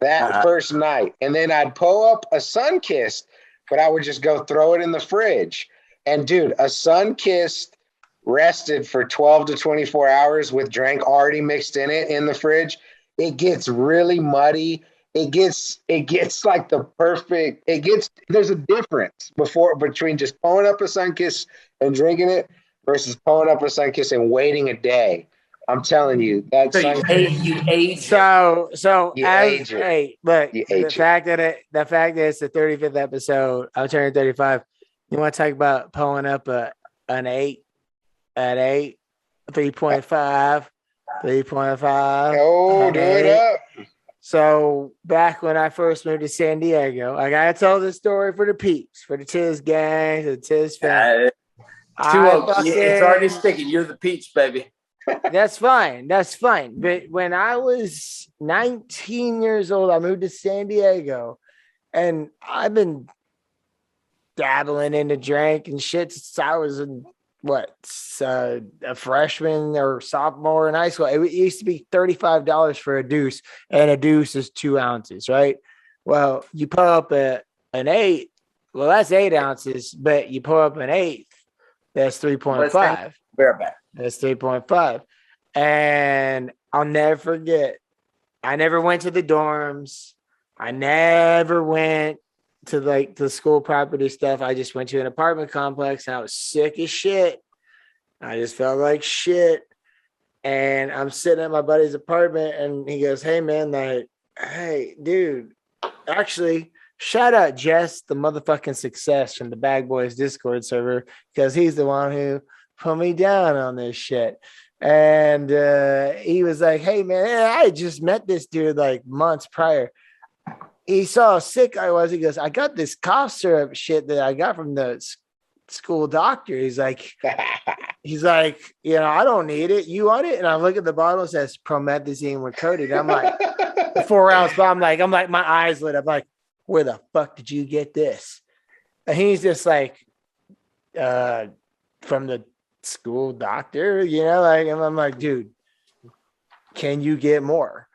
that first night, and then I'd pull up a Sunkissed, but I would just go throw it in the fridge. And dude, a Sunkissed rested for 12 to 24 hours with drink already mixed in it in the fridge. It gets really muddy. It gets like the perfect. There's a difference between just pulling up a Sunkissed and drinking it versus pulling up a Sunkissed and waiting a day. I'm telling you, that's So you age. So You as age it. hey, look, You the age it. fact that it's the 35th episode, I'm turning 35. You want to talk about pulling up an 8 at 8, 3.5, 3.5. Oh, do it up. So back when I first moved to San Diego, I gotta tell this story for the peeps, for the Tiz gang, the Tiz family. Two Oaks. It's already sticking. You're the peach, baby. That's fine. But when I was 19 years old, I moved to San Diego, and I've been dabbling into drink and shit since I was a freshman or sophomore in high school. It used to be $35 for a deuce, and a deuce is 2 ounces, right? Well, you pull up an 8. Well, that's 8 ounces, but you pull up an 8th. That's 3.5. Bareback. That's 3.5. And I'll never forget. I never went to the dorms. I never went to like the school property stuff. I just went to an apartment complex and I was sick as shit. I just felt like shit. And I'm sitting at my buddy's apartment and he goes, hey man, like, hey, dude, actually, shout out Jess, the motherfucking success from the Bag Boys Discord server, because he's the one who put me down on this shit. And he was like, hey man, I just met this dude like months prior. He saw how sick I was. He goes, I got this cough syrup shit that I got from the school doctor. He's like, you know, I don't need it. You want it? And I look at the bottle, it says promethazine with coated. I'm like, 4 ounce, but I'm like, my eyes lit up. Like, where the fuck did you get this? And he's just like, from the school doctor, you know, like, and I'm like, dude, can you get more?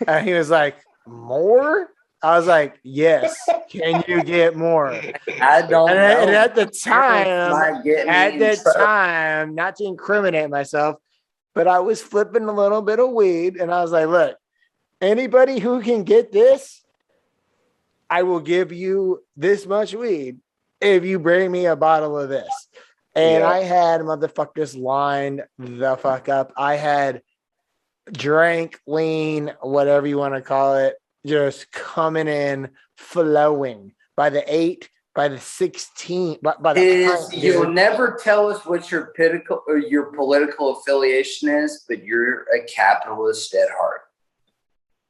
And he was like, more? I was like, yes. Can you get more? I don't know. And at the time, not to incriminate myself, but I was flipping a little bit of weed, and I was like, look, anybody who can get this, I will give you this much weed if you bring me a bottle of this. And I had motherfuckers lined the fuck up. I had drank, lean, whatever you want to call it, just coming in, flowing by the 8, by the 16. By the you'll never tell us what your political affiliation is, but you're a capitalist at heart.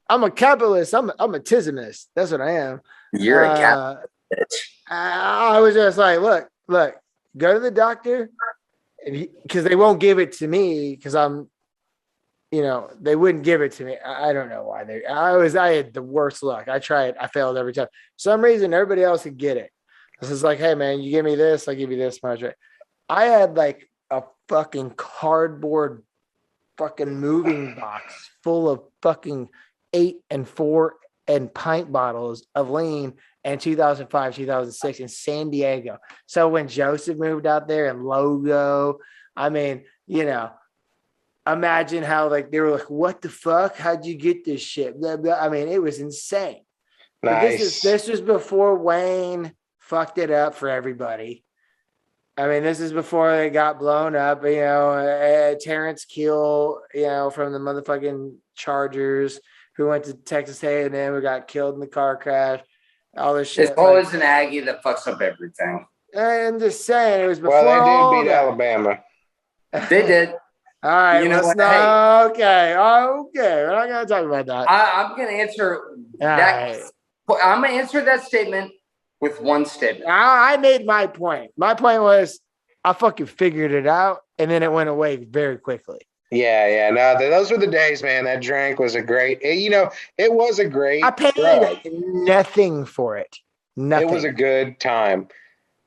I'm a capitalist. I'm a tismist. That's what I am. You're a capitalist. I was just like, look, go to the doctor, because they won't give it to me because I'm, you know, they wouldn't give it to me. I don't know why I had the worst luck. I tried, I failed every time. For some reason, everybody else could get it. This is like, hey man, you give me this, I give you this much. Right? I had like a fucking cardboard fucking moving box full of fucking 8 and 4 and pint bottles of lean in 2005, 2006 in San Diego. So when Joseph moved out there and Logo, I mean, you know, imagine how like they were like, what the fuck? How'd you get this shit? Blah, blah. I mean, it was insane. Nice. This was before Wayne fucked it up for everybody. I mean, this is before they got blown up. You know, Terrence Keel, you know, from the motherfucking Chargers, who went to Texas A&M, who got killed in the car crash. All this shit. It's always an Aggie that fucks up everything. I'm just saying, it was before. Well, they did beat that. Alabama. They did. All right, You know let's what? not, okay, we're not gonna talk about that. I'm going to answer that. Right. I'm going to answer that statement with one statement. I made my point. My point was, I fucking figured it out, and then it went away very quickly. Yeah. No, those were the days, man. That drink was a great, it was a great. I paid drug. nothing for it. Nothing. It was a good time.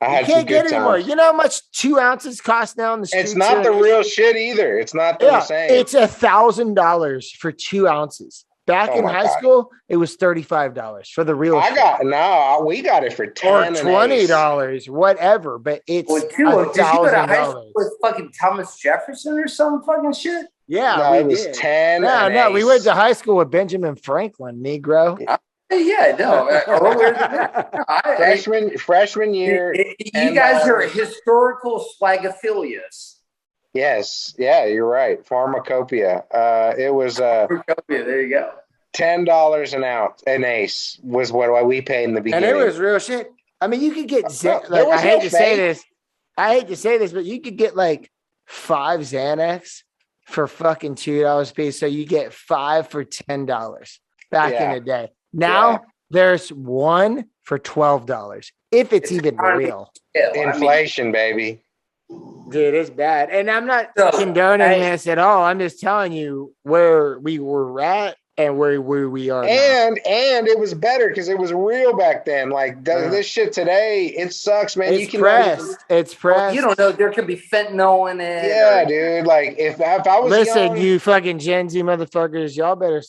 I You had some can't good get it anymore. times. You know how much 2 ounces cost now in the streets? It's not the real shit either. It's not the same. It's $1,000 for 2 ounces. Back Oh in my high God. school, it was $35 for the real shit. We got it for 10 Or and $20, whatever. But it's Well, did you go to high $1,000. school with fucking Thomas Jefferson or some fucking shit? Yeah, No, we it was did. 10. No, and we ace. went to high school with Benjamin Franklin, Negro. Yeah, no. Earlier than that. freshman year. You and, guys are historical swagaphilias. Yes, yeah, you're right. Pharmacopoeia. It was There you go. $10 an ace was what we paid in the And beginning. it was real shit. I mean, you could get There like, was I hate no to say fake. this, but you could get like 5 Xanax for fucking $2 a piece. So you get 5 for $10 back in the day. Now there's 1 for $12, if it's even real. Inflation, baby. Dude, it's bad. And I'm not So, condoning hey- this at all. I'm just telling you where we were at and where we are now. And it was better because it was real back then. Like this shit today, it sucks, man. It's pressed. It's pressed. You don't know. There could be fentanyl in it. Yeah, dude. Like if I was Listen, young, you fucking Gen Z motherfuckers, y'all better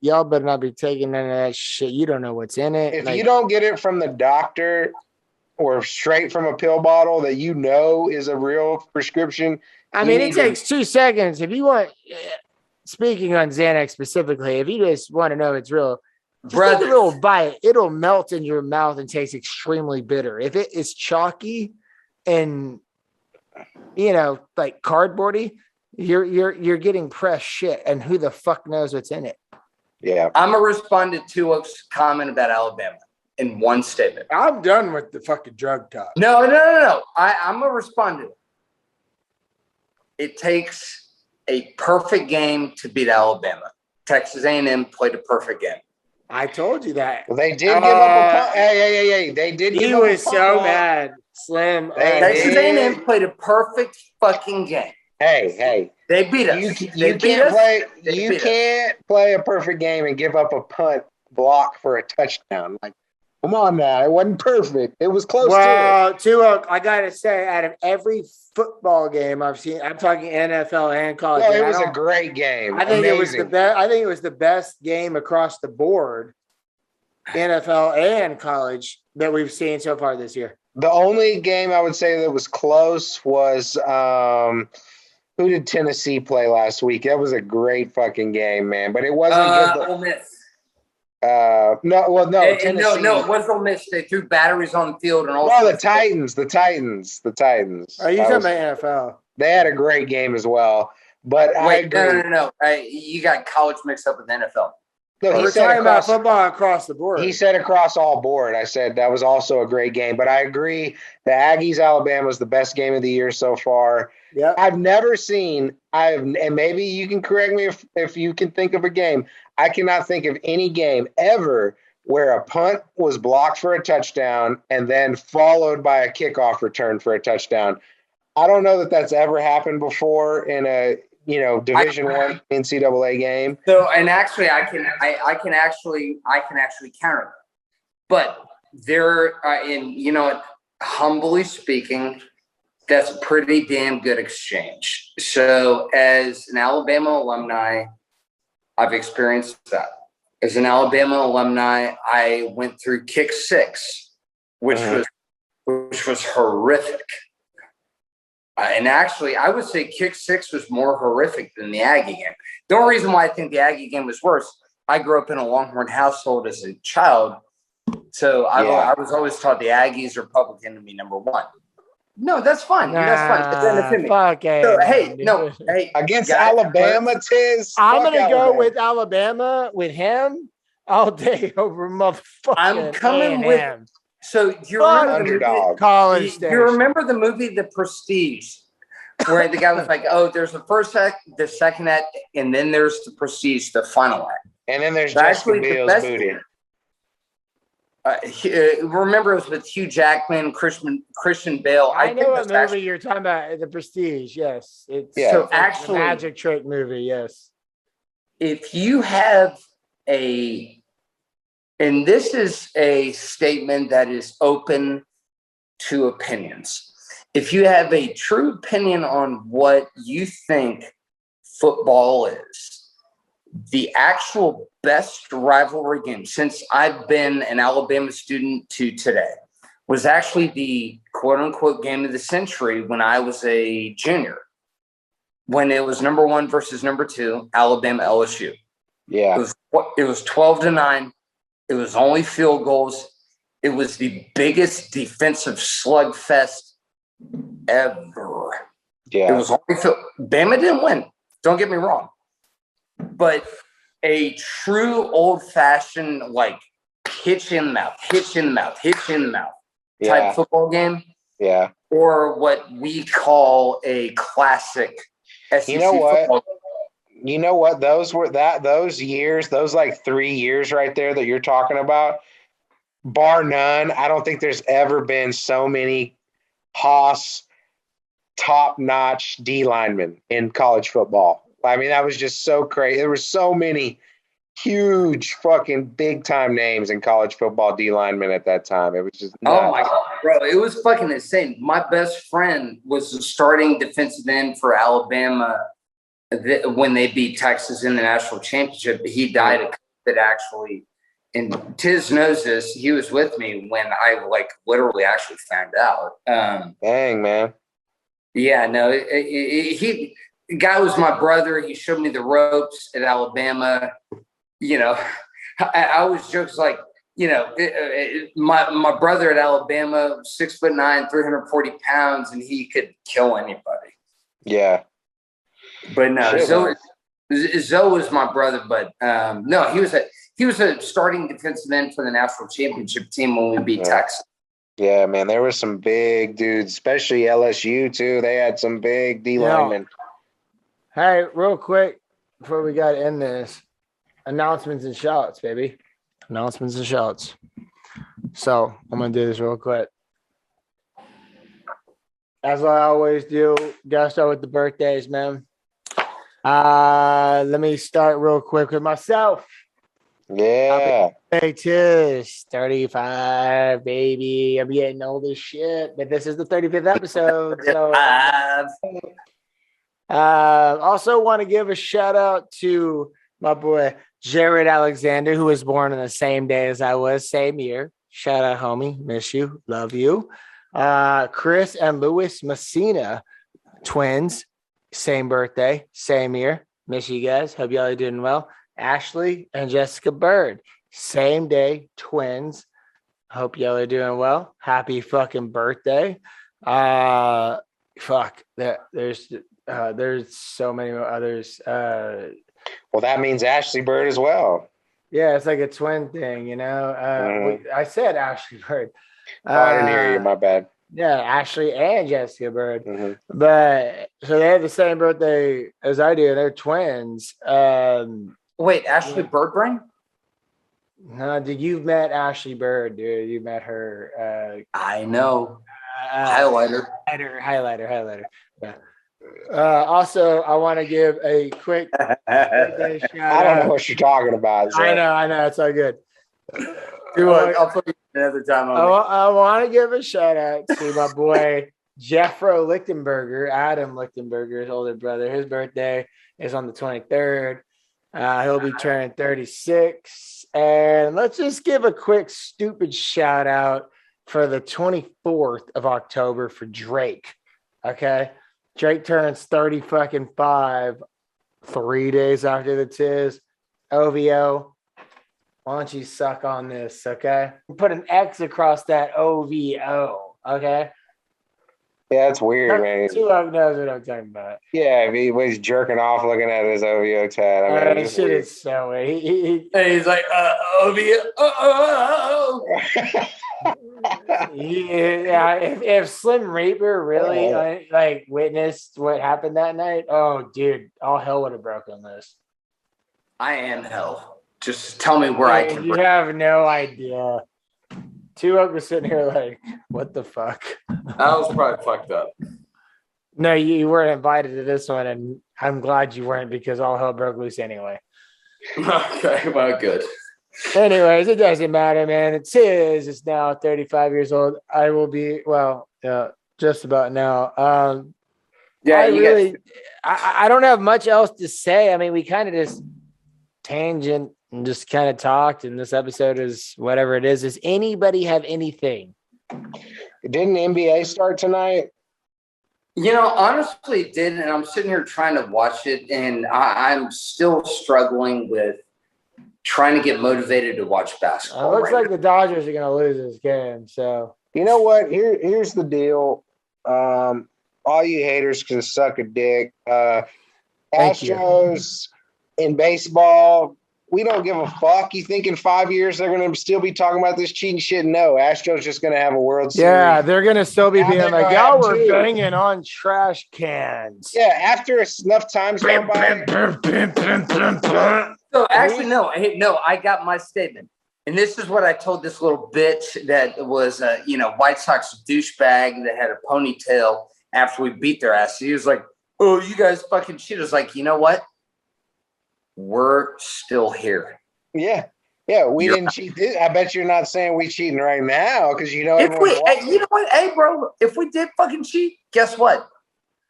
y'all better not be taking none of that shit. You don't know what's in it. if Like, you don't get it from the doctor, or straight from a pill bottle that you know is a real prescription. I You mean, need it to- takes 2 seconds. If you want, speaking on Xanax specifically, if you just want to know it's real, just take Brother. a little bite. It'll melt in your mouth and taste extremely bitter. If it is chalky and, like cardboardy, you're getting pressed shit. And who the fuck knows what's in it? Yeah. I'm gonna respond to Two Oaks' comment about Alabama in one statement. I'm done with the fucking drug talk. No. I'm gonna respond to it. It takes a perfect game to beat Alabama. Texas A&M played a perfect game. I told you that. Well, they did give up a punt. Hey. They did He give up was a so punt. mad. Slim. They Texas did. A&M played a perfect fucking game. Hey. They beat us. You They can't play a perfect game and give up a punt block for a touchdown. Like, come on now. It wasn't perfect. It was close Well, I gotta say, out of every football game I've seen, I'm talking NFL and to college. it. No, and it was I a don't- great game. I think it was Amazing. the best. I think it was the best game across the board, NFL and college, that we've seen so far this year. The only game I would say that was close was who did Tennessee play last week? That was a great fucking game, man. But it wasn't good. Ole Miss. No, Tennessee. No, it was Ole Miss. They threw batteries on the field and all. No, the Titans. Are you That talking was- about NFL? They had a great game as well. But I Wait, agree. no. You got college mixed up with the NFL. No, he We're said talking about across- football across the board. He said across all board. I said that was also a great game. But I agree. The Aggies Alabama is the best game of the year so far. Yep. I've never seen. And maybe you can correct me if you can think of a game. I cannot think of any game ever where a punt was blocked for a touchdown and then followed by a kickoff return for a touchdown. I don't know that that's ever happened before in a Division I NCAA game. So, and actually, I can actually counter that. But there, humbly speaking, that's a pretty damn good exchange. So, as an Alabama alumni, I've experienced that. As an Alabama alumni, I went through kick 6, which was horrific. And actually, I would say kick 6 was more horrific than the Aggie game. The only reason why I think the Aggie game was worse, I grew up in a Longhorn household as a child. So I was always taught the Aggies are public enemy number 1. No, that's fine. That's fine. It's entertainment. Fuck So, hey, Against guys, Alabama, Tiz. I'm Fuck gonna go Alabama. with Alabama with him all day over motherfucking. I'm coming A&M. So do you Fuck remember the movie? Underdog. College You station. remember the movie The Prestige, where the guy was like, "Oh, there's the first act, the second act, and then there's the Prestige, the final act." And then there's Actually, Justin the Biehl's best- booty. Remember, it was with Hugh Jackman, Christian Bale. I know think what that's movie actually- you're talking about. The Prestige. Yes, it's Yeah. So it's like actually- the magic trick movie. Yes. if you have and this is a statement that is open to opinions. If you have a true opinion on what you think football is, the actual best rivalry game since I've been an Alabama student to today was actually the quote unquote game of the century when I was a junior, when it was number 1 versus number 2, Alabama LSU. Yeah. It was 12-9. It was only field goals. It was the biggest defensive slugfest ever. It Yeah. was only Bama didn't win. Don't get me wrong. But a true old-fashioned, like, hitch in the mouth Yeah. type football game, Yeah. or what we call a classic SEC You know what? football. You know what? Those years, those like 3 years right there that you're talking about, bar none. I don't think there's ever been so many Haas top-notch D linemen in college football. I mean, that was just so crazy. There were so many huge fucking big time names in college football D linemen at that time. It was just Oh nuts. my God, bro. It was fucking insane. My best friend was the starting defensive end for Alabama when they beat Texas in the national championship. He died of COVID actually and Tiz knows this. He was with me when I like literally actually found out. Dang, man. Yeah, no, he the guy was my brother. He showed me the ropes at Alabama. You know, I always jokes like, you know, my brother at Alabama, 6'9", 340 pounds, and he could kill anybody. Yeah. But no, Shit, Zoe was my brother. But no, he was a starting defensive end for the national championship team when we beat Texas. Yeah, man, there were some big dudes, especially LSU too. They had some big D linemen. Hey, real quick before we got to end this, announcements and shouts, baby. Announcements and shouts. So I'm gonna do this real quick. As I always do, gotta start with the birthdays, man. Let me start real quick with myself. Yeah. Hey, Tish, 35, baby. I'm getting old as shit, but this is the 35th episode. So, also want to give a shout out to my boy Jared Alexander, who was born on the same day as I was, same year. Shout out, homie. Miss you. Love you. Chris and Louis Messina, twins, same birthday, same year. Miss you guys. Hope y'all are doing well. Ashley and Jessica Bird, same day, twins. Hope y'all are doing well. Happy fucking birthday. There's so many others. Well, that means Ashley Bird as well. Yeah, it's like a twin thing, you know. I said Ashley Bird. I didn't hear you. My bad. Yeah, Ashley and Jessica Bird. Mm-hmm. But so they have the same birthday as I do. They're twins. Wait, Ashley Birdbrain? No, dude, you've met Ashley Bird, dude. You met her. I know. Highlighter. Yeah. Also, I want to give a quick birthday shout I don't know what you're talking about. So. I know. It's all good. I'll put you another time. I want to give a shout out to my boy Jeffro Lichtenberger, Adam Lichtenberger's older brother. His birthday is on the 23rd. He'll be turning 36. And let's just give a quick stupid shout out for the 24th of October for Drake. Okay. Drake turns 35 3 days after the Tiz. OVO, why don't you suck on this? Okay. Put an X across that OVO. Okay. Yeah, it's weird, man. Two of them knows what I'm talking about. Yeah, he was jerking off looking at his OVO tat. I mean, this shit is so weird. He's like, OVO. Yeah, if Slim Reaper really like witnessed what happened that night, oh, dude, all hell would have broken loose. I am hell. Just tell me where I can. You have no idea. Two of us sitting here like, what the fuck? I was probably fucked up. No, you weren't invited to this one, and I'm glad you weren't because all hell broke loose anyway. Okay, well, good. Anyways, it doesn't matter, man. It's now 35 years old. I will be, just about now. I don't have much else to say. I mean, we kind of just tangent and just kind of talked, and this episode is whatever it is. Does anybody have anything? Didn't NBA start tonight? You know, honestly, it did, and I'm sitting here trying to watch it, and I'm still struggling with trying to get motivated to watch basketball. It looks like the Dodgers are going to lose this game. So you know what? Here's the deal. All you haters can suck a dick. Astros in baseball, we don't give a fuck. You think in 5 years they're going to still be talking about this cheating shit? No, Astros just going to have a World Series. Yeah, they're going to still be being like, y'all were too. banging on trash cans. Yeah, after enough times gone by. So actually, no, I got my statement. And this is what I told this little bitch that was White Sox douchebag that had a ponytail after we beat their ass. He was like, oh, you guys fucking shit. I was like, you know what? We're still here. Yeah, we didn't cheat. I bet you're not saying we cheating right now because you know what, hey, bro, if we did fucking cheat, guess what?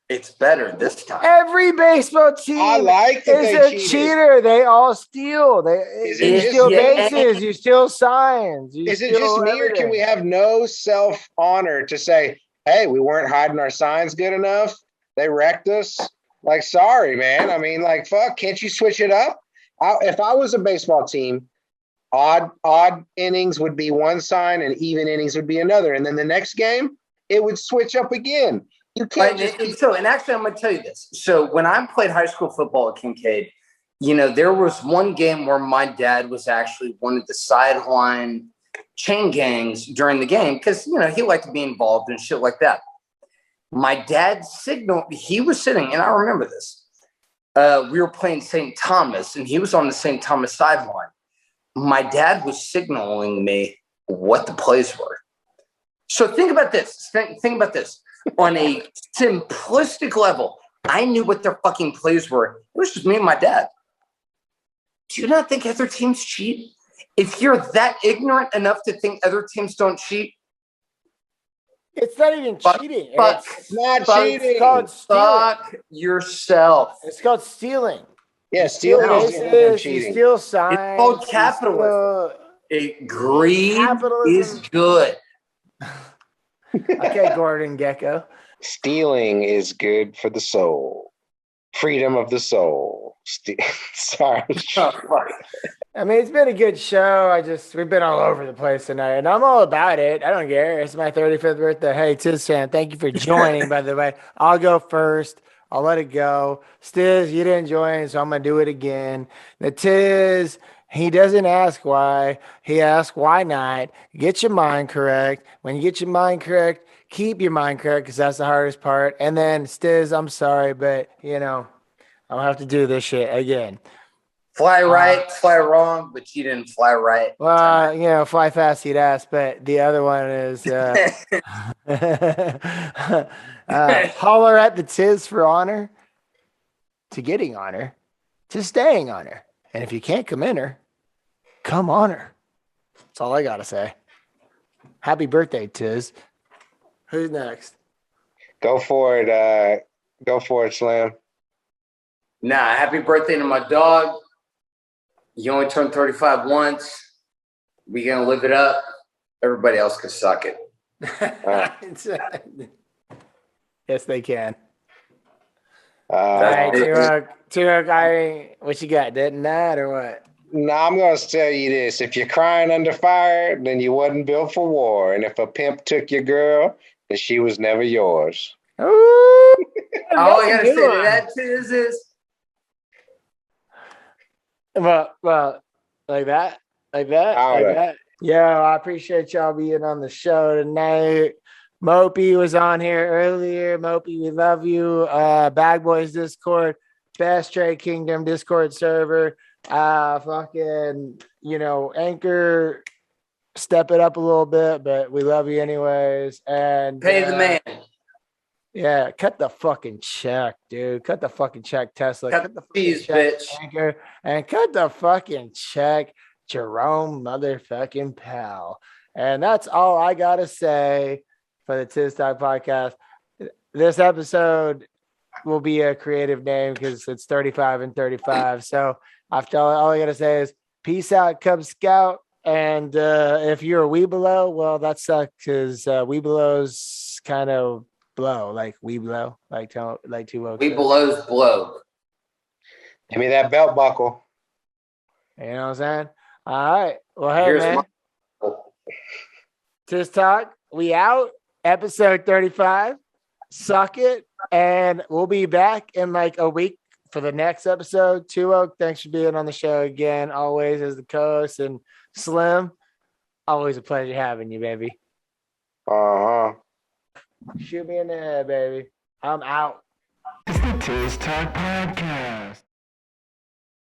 It's better this time. Every baseball team I like that is they a cheated. cheater. They all steal. Is You it just steal me? bases. You steal signs. You Is it steal just me, or can everything. we have no self honor to say, "Hey, we weren't hiding our signs good enough. They wrecked us." Like, sorry, man. I mean, like, fuck. Can't you switch it up? If I was a baseball team, odd innings would be one sign, and even innings would be another, and then the next game it would switch up again. You can't Right, and actually, I'm going to tell you this. So when I played high school football at Kincaid, there was one game where my dad was actually one of the sideline chain gangs during the game because, he liked to be involved and shit like that. My dad signaled, he was sitting, and I remember this. We were playing St. Thomas, and he was on the St. Thomas sideline. My dad was signaling me what the plays were. So think about this. Think about this. On a simplistic level, I knew what their fucking plays were. It was just me and my dad. Do you not think other teams cheat? If you're that ignorant enough to think other teams don't cheat, It's not even cheating. not cheating. It's called stealing. fuck yourself. It's called stealing. Yeah, You steal stealing is different than bases. You cheating. steal signs. It's called you capitalism. Greed Capitalism. is good. Okay, Gordon Gecko. Stealing is good for the soul. Freedom of the soul. Sorry. Oh, fuck. I mean, it's been a good show. We've been all over the place tonight, and I'm all about it. I don't care. It's my 35th birthday. Hey, Tiz fan, thank you for joining, by the way. I'll go first. I'll let it go. Stiz, you didn't join, so I'm going to do it again. The Tiz, he doesn't ask why. He asks why not. Get your mind correct. When you get your mind correct, keep your mind correct because that's the hardest part. And then, Stiz, I'm sorry, but, I'll have to do this shit again. Fly right, fly wrong, but you didn't fly right. Well, fly fast, eat ass. But the other one is holler at the Tiz for honor, to getting honor, to staying honor. And if you can't come in her, come on her. That's all I got to say. Happy birthday, Tiz. Who's next? Go for it. Go for it, Slam. Nah, happy birthday to my dog. You only turned 35 once. We gonna live it up. Everybody else can suck it. Yes, they can. All right, Turok, what you got? Didn't that or what? No, I'm going to tell you this. If you're crying under fire, then you wasn't built for war. And if a pimp took your girl, then she was never yours. Ooh, All I gotta say to that is well, like that. Yeah, I appreciate y'all being on the show tonight. Mopey was on here earlier. Mopey, we love you. Bad Boys Discord, Fast Trade Kingdom Discord server. Fucking, Anchor, step it up a little bit, but we love you anyways. And pay the man. Yeah, cut the fucking check, dude. Cut the fucking check, Tesla. Cut the fees, check, bitch. Anchor, and cut the fucking check, Jerome motherfucking Powell. And that's all I gotta say for the Tiz Talk podcast. This episode will be a creative name because it's 35 and 35. So after all I gotta say is peace out, Cub Scout. And if you're a Weebelo, well, that sucks because Weebelos kind of blow, like we blow, like two Weebelos blow. Give me that belt buckle. You know what I'm saying? All right. Well, hey, Here's man. Tiz Talk, we out. Episode 35. Suck it. And we'll be back in like a week for the next episode. Two Oak, thanks for being on the show again, always as the co-host. And Slim, always a pleasure having you, baby. Uh-huh. Shoot me in the head, baby. I'm out. It's the Tiz Talk Podcast.